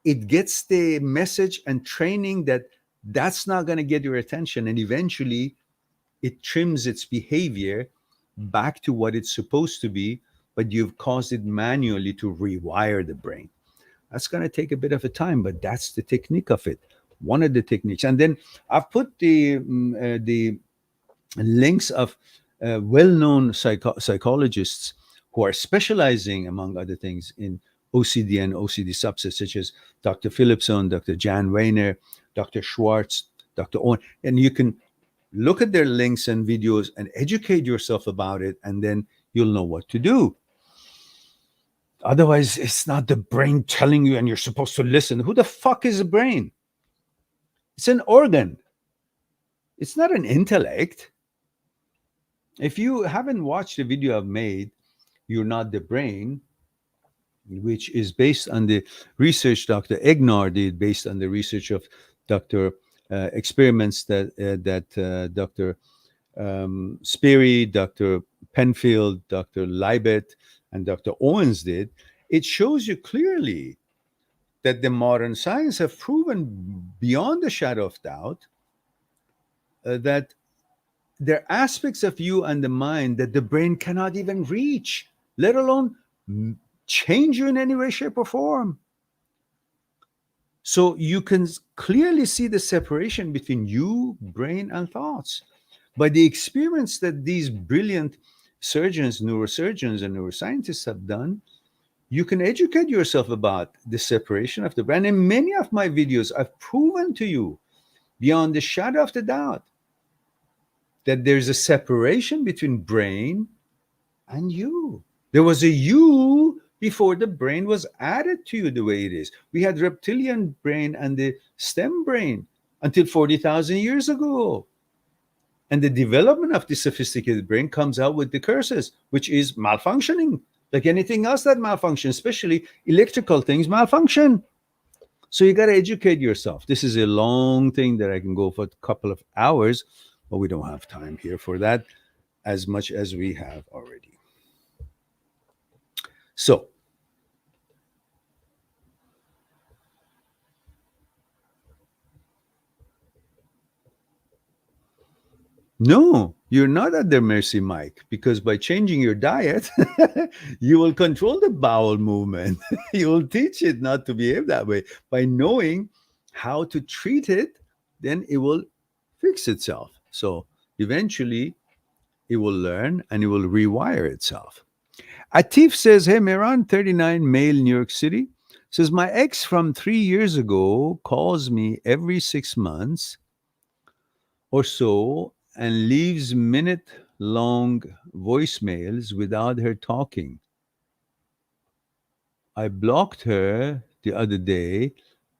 it gets the message and training that that's not going to get your attention. And eventually it trims its behavior back to what it's supposed to be, but you've caused it manually to rewire the brain. That's going to take a bit of a time, but that's the technique of it. One of the techniques. And then I've put the links of well-known psychologists who are specializing, among other things, in OCD and OCD subsets, such as Dr. Philipson, Dr. Jan Weiner, Dr. Schwartz, Dr. Owen. And you can look at their links and videos and educate yourself about it, and then you'll know what to do. Otherwise, it's not the brain telling you and you're supposed to listen. Who the fuck is a brain? It's an organ. It's not an intellect. If you haven't watched the video I've made, You're Not the Brain, which is based on the research Dr. Egnar did, based on the research of Dr. Experiments that Dr. Sperry, Dr. Penfield, Dr. Libet, and Dr. Owens did, it shows you clearly that the modern science have proven beyond a shadow of doubt that there are aspects of you and the mind that the brain cannot even reach, let alone change you in any way, shape, or form. So you can clearly see the separation between you, brain, and thoughts. By the experience that these brilliant surgeons, neurosurgeons, and neuroscientists have done, you can educate yourself about the separation of the brain. And in many of my videos, I've proven to you, beyond the shadow of the doubt, that there's a separation between brain and you. There was a you before the brain was added to you the way it is. We had reptilian brain and the stem brain until 40,000 years ago. And the development of the sophisticated brain comes out with the curses, which is malfunctioning. Like anything else that malfunctions, especially electrical things malfunction. So you got to educate yourself. This is a long thing that I can go for a couple of hours, but we don't have time here for that as much as we have already. So, no, you're not at their mercy, Mike, because by changing your diet, you will control the bowel movement. You will teach it not to behave that way. By knowing how to treat it, then it will fix itself. So eventually, it will learn and it will rewire itself. Atif says, hey, Miran, 39, male, New York City. Says, my ex from 3 years ago calls me every 6 months or so and leaves minute long voicemails without her talking. I blocked her the other day.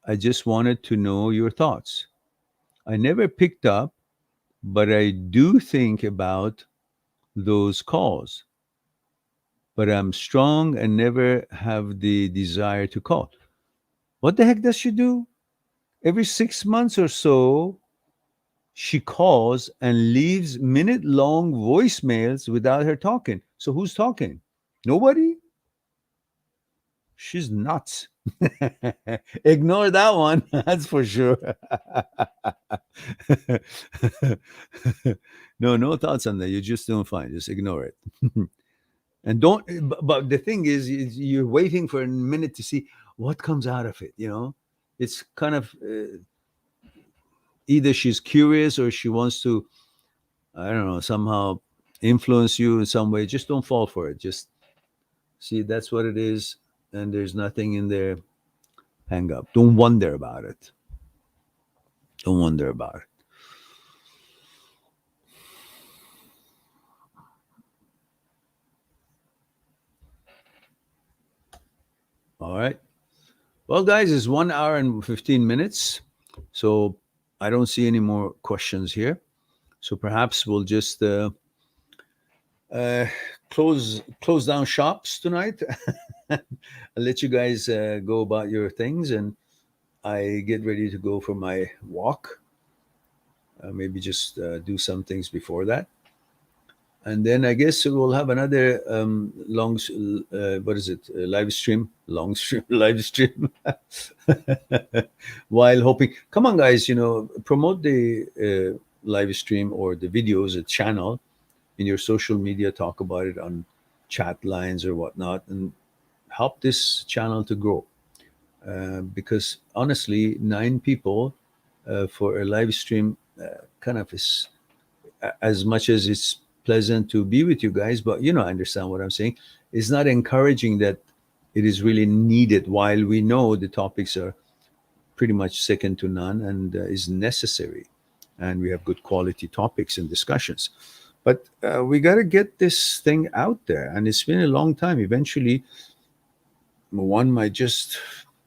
I just wanted to know your thoughts. I never picked up, but I do think about those calls. But I'm strong and never have the desire to call. What the heck does she do? Every 6 months or so, she calls and leaves minute long voicemails without her talking. So who's talking? Nobody? She's nuts. Ignore that one. That's for sure. No thoughts on that. You're just doing fine. Just ignore it. And don't, but the thing is, you're waiting for a minute to see what comes out of it. It's kind of either she's curious or she wants to, I don't know, somehow influence you in some way. Just don't fall for it. Just see that's what it is, and there's nothing in there. Hang up. Don't wonder about it. Don't wonder about it. All right. Well, guys, it's 1 hour and 15 minutes. So I don't see any more questions here. So perhaps we'll just uh, close down shops tonight. I'll let you guys go about your things, and I get ready to go for my walk. Maybe just do some things before that. And then I guess we'll have another what is it, live stream, long stream, live stream, while hoping. Come on, guys, promote the live stream or the videos, a channel in your social media, talk about it on chat lines or whatnot, and help this channel to grow. Because honestly, 9 people for a live stream kind of is, as much as it's pleasant to be with you guys, but I understand what I'm saying. It's not encouraging that it is really needed, while we know the topics are pretty much second to none and is necessary. And we have good quality topics and discussions. But we got to get this thing out there. And it's been a long time. Eventually, one might just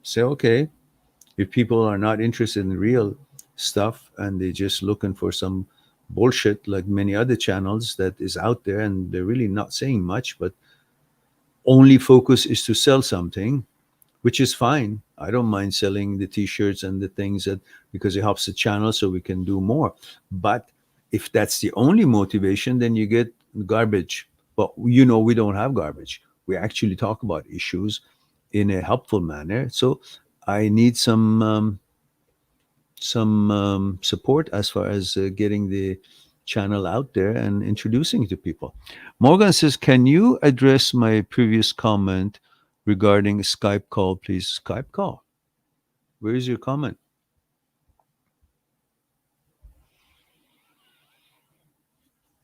say, okay, if people are not interested in real stuff and they're just looking for some bullshit like many other channels that is out there, and they're really not saying much, but only focus is to sell something, which is fine. I don't mind selling the t-shirts and the things that, because it helps the channel so we can do more. But if that's the only motivation, then you get garbage. But we don't have garbage. We actually talk about issues in a helpful manner. So I need some support as far as getting the channel out there and introducing it to people. Morgan says, can you address my previous comment regarding Skype call, please? Skype call. Where is your comment?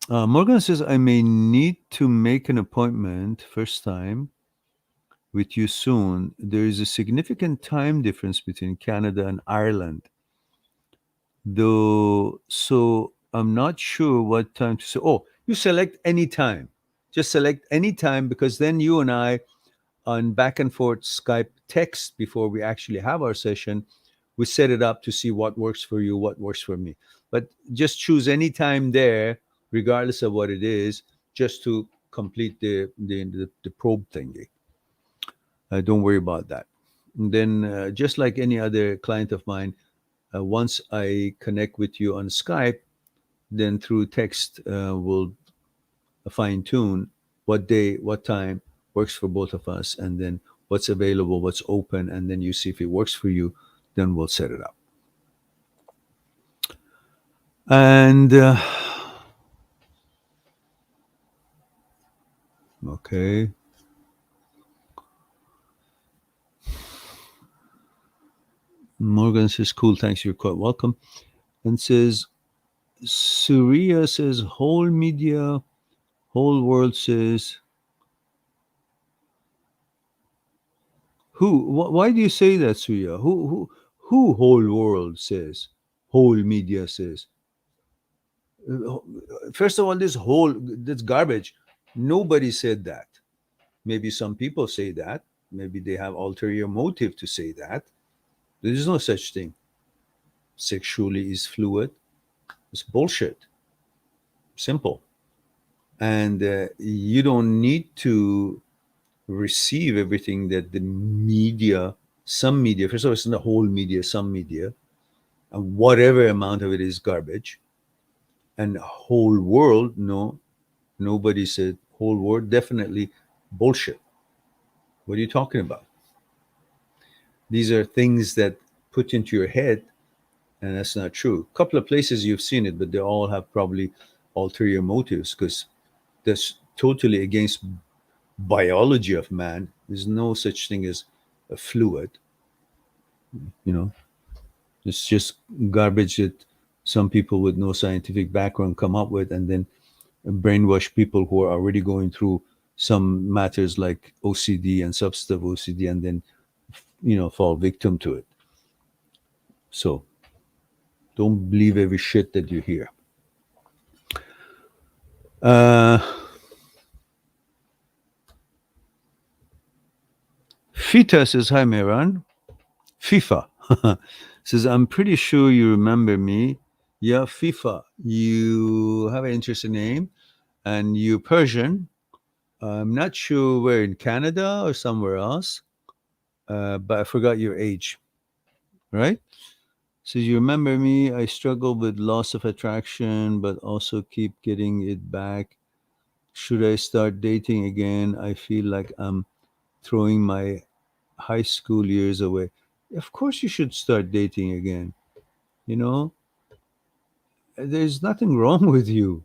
Morgan says, I may need to make an appointment first time with you soon. There is a significant time difference between Canada and Ireland, though, so I'm not sure what time to say. Oh, you select any time. Just select any time, because then you and I on back and forth Skype text before we actually have our session. We set it up to see what works for you, what works for me. But just choose any time there, regardless of what it is, just to complete the probe thingy. Don't worry about that. And then, just like any other client of mine, once I connect with you on Skype, then through text, we'll fine tune what day, what time works for both of us, and then what's available, what's open, and then you see if it works for you, then we'll set it up. And okay. Morgan says, cool, thanks, you're quite welcome. And says, Surya says, whole media, whole world says, who? Why do you say that, Surya? Who whole world says? Whole media says? First of all, that's garbage. Nobody said that. Maybe some people say that. Maybe they have ulterior motive to say that. There is no such thing. Sexually is fluid. It's bullshit. Simple. And you don't need to receive everything that the media, some media, first of all, it's not the whole media, some media, and whatever amount of it is garbage. And whole world, no, nobody said whole world, definitely bullshit. What are you talking about? These are things that put into your head, and that's not true. A couple of places you've seen it, but they all have probably ulterior motives, because that's totally against biology of man. There's no such thing as a fluid. It's just garbage that some people with no scientific background come up with, and then brainwash people who are already going through some matters like OCD and substantive OCD, and then fall victim to it. So don't believe every shit that you hear. Fita says, hi, Mehran. FIFA says, I'm pretty sure you remember me. Yeah, FIFA. You have an interesting name, and you're Persian. I'm not sure where, in Canada or somewhere else, but I forgot your age, right? So you remember me. I struggle with loss of attraction, but also keep getting it back. Should I start dating again? I feel like I'm throwing my high school years away. Of course you should start dating again. There's nothing wrong with you.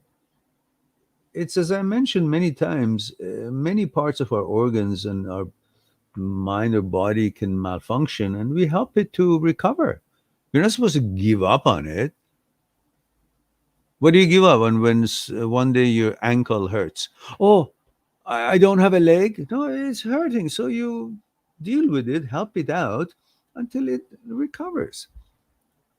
It's, as I mentioned many times, many parts of our organs and our mind or body can malfunction, and we help it to recover. You're not supposed to give up on it. What do you give up on when one day your ankle hurts? Oh, I don't have a leg. No, it's hurting. So you deal with it, help it out until it recovers.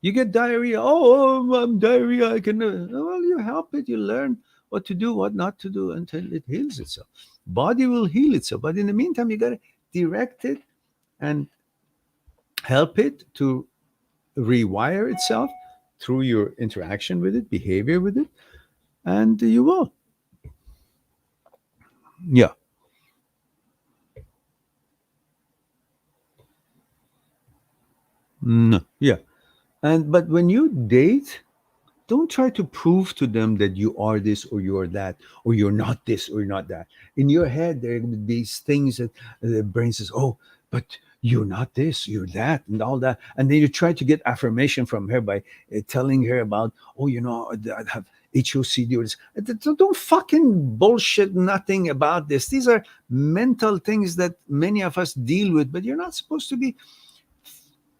You get diarrhea. Oh, I'm diarrhea. I can. Well, you help it. You learn what to do, what not to do until it heals itself. Body will heal itself. But in the meantime, you got to direct it and help it to rewire itself through your interaction with it, behavior with it, and you will. Yeah. No. Yeah. But when you date, don't try to prove to them that you are this or you are that, or you're not this or you're not that. In your head, there are these things that the brain says, oh, but you're not this, you're that, and all that. And then you try to get affirmation from her by telling her about, oh, I have HOCD or this. Don't fucking bullshit nothing about this. These are mental things that many of us deal with, but you're not supposed to be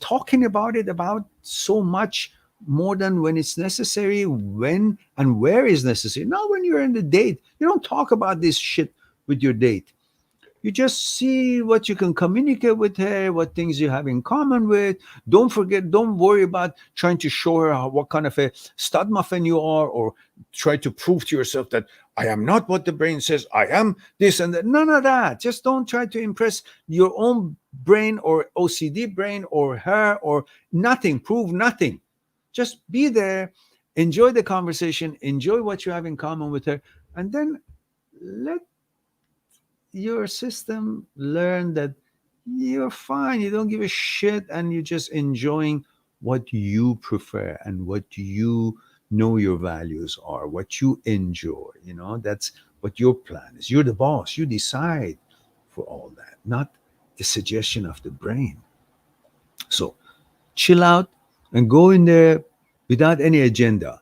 talking about it about so much, more than when it's necessary, when and where is necessary. Not when you're in the date. You don't talk about this shit with your date. You just see what you can communicate with her, what things you have in common with. Don't worry about trying to show her what kind of a stud muffin you are, or try to prove to yourself that I am not what the brain says I am, this and that. None of that. Just don't try to impress your own brain or OCD brain or her or nothing. Prove nothing. Just be there, enjoy the conversation, enjoy what you have in common with her, and then let your system learn that you're fine, you don't give a shit, and you're just enjoying what you prefer and what you know your values are, what you enjoy. That's what your plan is. You're the boss, you decide for all that, not the suggestion of the brain. So chill out and go in there without any agenda.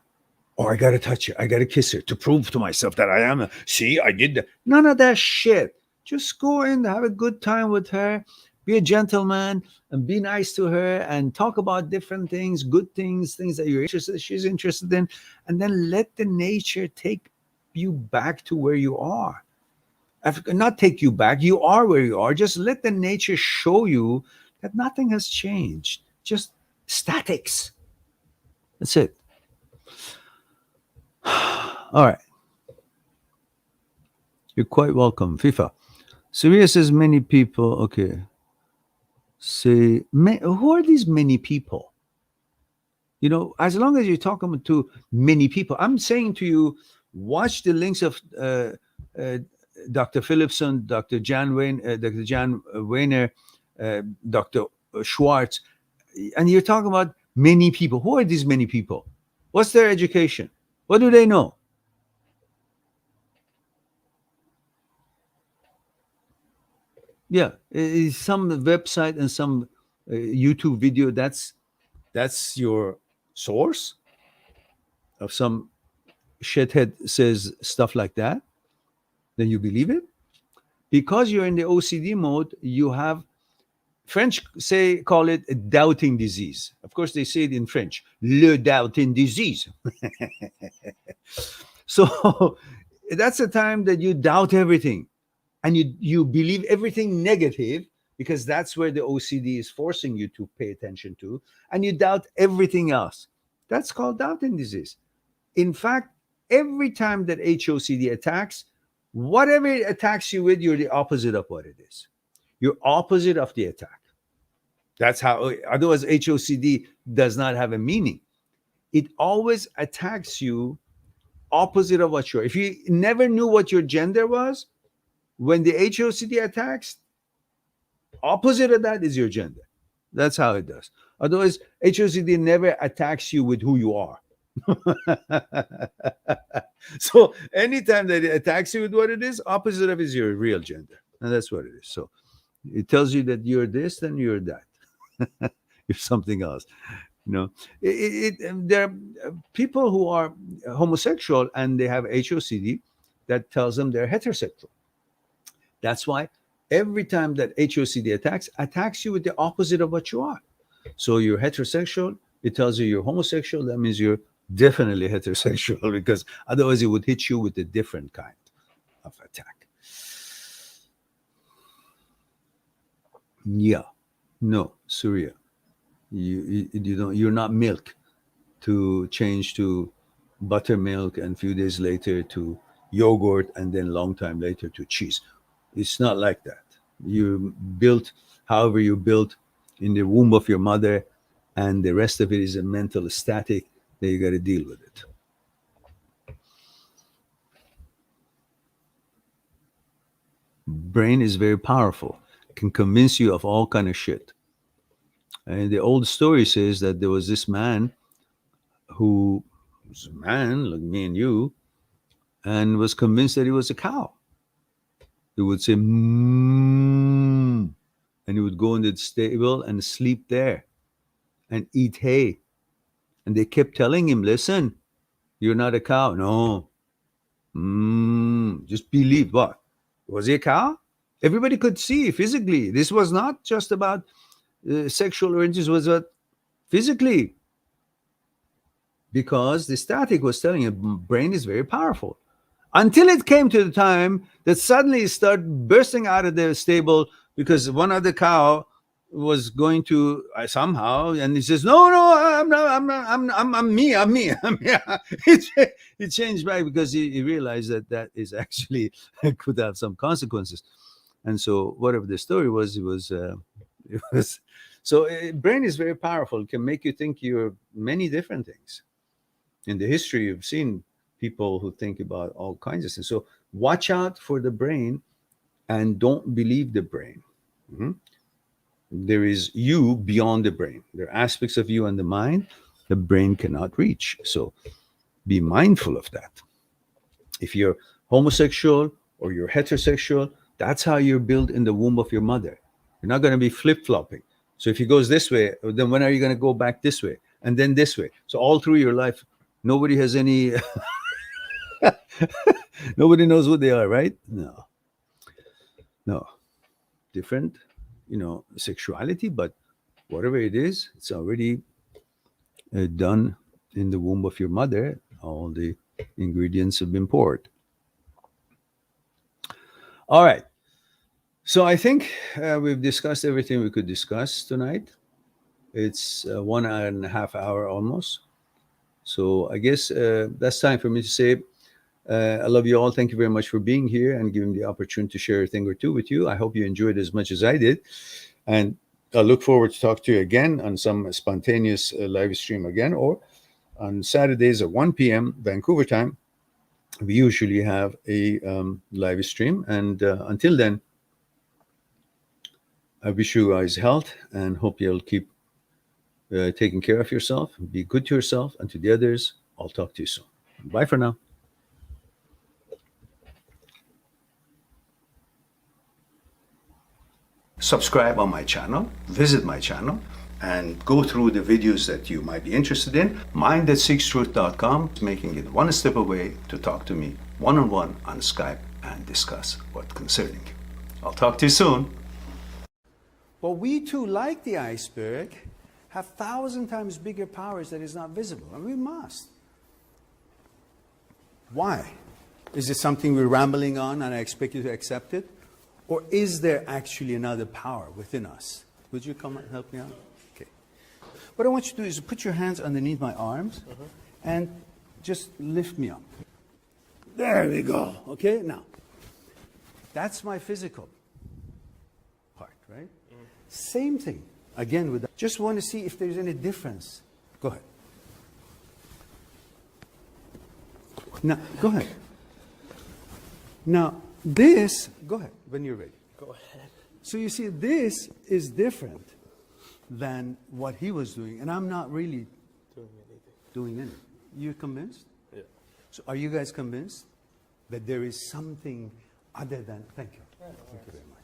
Or I gotta touch her, I gotta kiss her to prove to myself that I am. See, I did that. None of that shit. Just go in, have a good time with her, be a gentleman, and be nice to her, and talk about different things, good things, things that she's interested in, and then let the nature take you back to where you are. Not take you back. You are where you are. Just let the nature show you that nothing has changed. Just statics. That's it. All right. You're quite welcome. FIFA. Surya says many people. Okay. Say, who are these many people? As long as you're talking to many people, I'm saying to you, watch the links of Dr. Phillipson, Dr. Dr. Jan Weiner, Dr. Schwartz, and you're talking about many people. Who are these many people? What's their education? What do they know? Yeah, some website and some YouTube video. That's your source of some shithead says stuff like that. Then you believe it because you're in the OCD mode. You have French call it a doubting disease. Of course, they say it in French, le doubting disease. So that's a time that you doubt everything, and you believe everything negative, because that's where the OCD is forcing you to pay attention to, and you doubt everything else. That's called doubting disease. In fact, every time that HOCD attacks, whatever it attacks you with, you're the opposite of what it is. You're opposite of the attack. That's how, otherwise, HOCD does not have a meaning. It always attacks you opposite of what you're. If you never knew what your gender was, when the HOCD attacks, opposite of that is your gender. That's how it does. Otherwise, HOCD never attacks you with who you are. So anytime that it attacks you with what it is, opposite of it is your real gender. And that's what it is. So it tells you that you're this, then you're that. You're something else. There are people who are homosexual and they have HOCD that tells them they're heterosexual. That's why every time that HOCD attacks you with the opposite of what you are. So you're heterosexual, it tells you you're homosexual, that means you're definitely heterosexual, because otherwise it would hit you with a different kind of attack. Yeah. No, Surya. You're not milk to change to buttermilk and a few days later to yogurt and then long time later to cheese. It's not like that. You built however you built in the womb of your mother, and the rest of it is a mental static that you got to deal with it. Brain is very powerful, can convince you of all kind of shit. And the old story says that there was this man who was a man like me and you, and was convinced that he was a cow. He would say, and he would go in the stable and sleep there and eat hay. And they kept telling him, listen, you're not a cow. No. Just believe. What? Was he a cow? Everybody could see physically. This was not just about sexual orientation, it was about physically. Because the static was telling him, brain is very powerful. Until it came to the time that suddenly it started bursting out of the stable because one other cow was going to somehow, and he says, "No, no, I'm not. I'm me. I'm me. I'm me." He changed back because he realized that is actually could have some consequences. And so, whatever the story was, it was. It was. So, brain is very powerful. It can make you think you're many different things. In the history, you've seen people who think about all kinds of things. So, watch out for the brain, and don't believe the brain. Mhm. There is you beyond the brain. There are aspects of you and the mind the brain cannot reach. So be mindful of that. If you're homosexual or you're heterosexual, that's how you're built in the womb of your mother. You're not going to be flip flopping. So if he goes this way, then when are you going to go back this way and then this way? So all through your life, nobody has any, nobody knows who they are, right? No, no. Different, sexuality, but whatever it is, it's already done in the womb of your mother. All the ingredients have been poured. All right. So I think we've discussed everything we could discuss tonight. It's 1.5 hours almost. So I guess that's time for me to say I love you all. Thank you very much for being here and giving the opportunity to share a thing or two with you. I hope you enjoyed as much as I did. And I look forward to talk to you again on some spontaneous live stream again, or on Saturdays at 1 p.m. Vancouver time. We usually have a live stream. And until then, I wish you guys health and hope you'll keep taking care of yourself. Be good to yourself and to the others. I'll talk to you soon. Bye for now. Subscribe on my channel, visit my channel, and go through the videos that you might be interested in. Mind@seekstruth.com is making it one step away to talk to me one-on-one on Skype and discuss what concerning you. I'll talk to you soon. Well, we too, like the iceberg, have 1,000 times bigger powers that is not visible, and we must. Why? Is it something we're rambling on and I expect you to accept it? Or is there actually another power within us? Would you come and help me out? Okay. What I want you to do is put your hands underneath my arms and just lift me up. There we go. Okay, now, that's my physical part, right? Same thing. Again, with that. Just want to see if there's any difference. Go ahead. Now, go ahead. Now, this, go ahead, when you're ready. Go ahead. So you see, this is different than what he was doing, and I'm not really doing anything. You convinced? Yeah. So are you guys convinced that there is something other than, thank you. Yeah, Thank you very much.